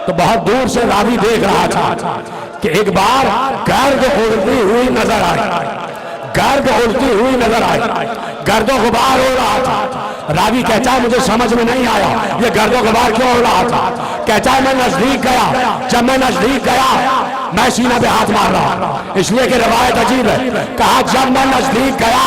तो बहुत दूर से रावी देख रहा था कि एक बार गर्द उड़ती हुई नजर आई, गर्द उड़ती हुई नजर आई, गर्दो गुबार हो रहा था। रावी कहता है मुझे समझ में नहीं आया ये गर्दो गुबार क्यों हो रहा था। कहता है मैं नजदीक गया, जब मैं नजदीक गया मैं सीना पे हाथ मार रहा, इसलिए कि रवायत अजीब है। कहा जब मैं नजदीक गया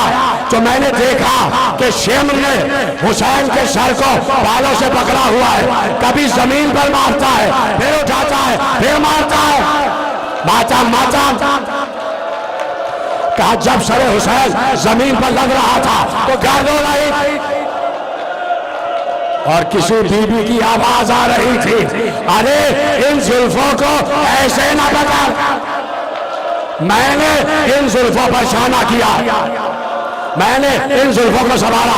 तो मैंने देखा कि शिम्र ने हुसैन के सर को बालों से पकड़ा हुआ है, कभी जमीन पर मारता है, फिर उठाता है, फिर मारता है, माता माता। कहा जब सरे हुसैन जमीन पर लग रहा था तो गर्द हो रही थी और किसी बीबी की आवाज आ रही थी, अरे इन जुल्फों को ऐसे ना पकड़। मैंने इन जुल्फों पर शाना किया, मैंने इन जुल्फों को संभाला।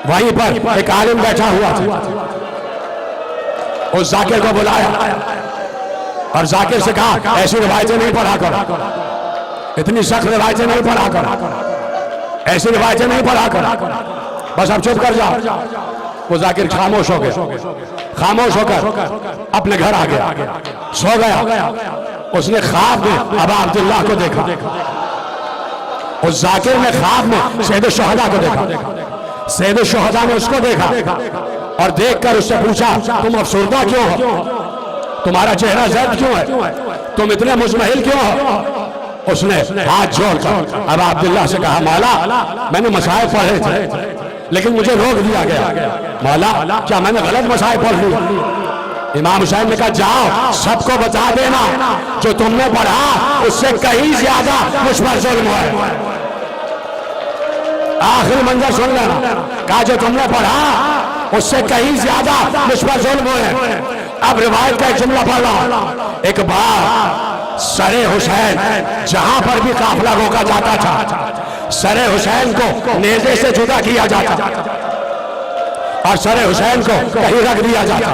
वहीं पर एक आलिम बैठा हुआ था, उस जाकिर को बुलाया और जाकिर से कहा ऐसी रिवायतें नहीं पढ़ा करो, इतनी सख्त रिवायतें नहीं पढ़ा करो, ऐसी रिवायतें नहीं पढ़ा करो, बस अब चुप कर जाओ। वो जाकिर खामोश हो गया, खामोश होकर अपने घर आ गया, सो गया। उसने ख्वाब में अबा अब्दुल्लाह को देखा, उस जाकिर ने ख्वाब में सैयद शुहदा को देखा। सैयद शुहदा ने उसको देखा और देखकर उससे पूछा तुम अफसरदा क्यों हो, तुम्हारा चेहरा जर्द क्यों है, तुम इतने मुजमहिल क्यों हो। उसने हाथ जोड़कर अबा अब्दुल्लाह से कहा मौला मैंने मसाइब पढ़े थे लेकिन मुझे रोक दिया गया, मौला क्या मैंने गलत मसाइब पढ़ ली। इमाम हुसैन ने कहा जाओ सबको बता देना जो तुमने पढ़ा उससे कहीं ज्यादा मुझ पर जुल्म है। आखिरी मंजर सुन लेना, कहा जो तुमने पढ़ा उससे कहीं ज्यादा मुझ पर जुल्म है। अब रिवायत का एक जुमला पढ़ रहा। एक बार सरे हुसैन जहां पर भी काफिला रोका जाता था, सरे हुसैन को नेज़े से जुदा किया जाता और सरे हुसैन को कहीं रख दिया जाता।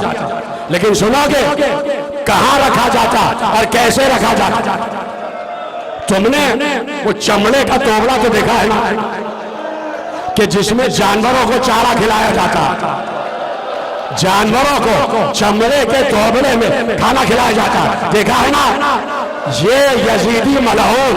लेकिन सुनोगे कहां रखा जाता और कैसे रखा जाता। तुमने वो चमड़े का तोबड़ा तो देखा है ना, कि जिसमें जानवरों को चारा खिलाया जाता, जानवरों को चमड़े के तोबड़े में खाना खिलाया जाता, देखा है ना। ये यजीदी मलऊन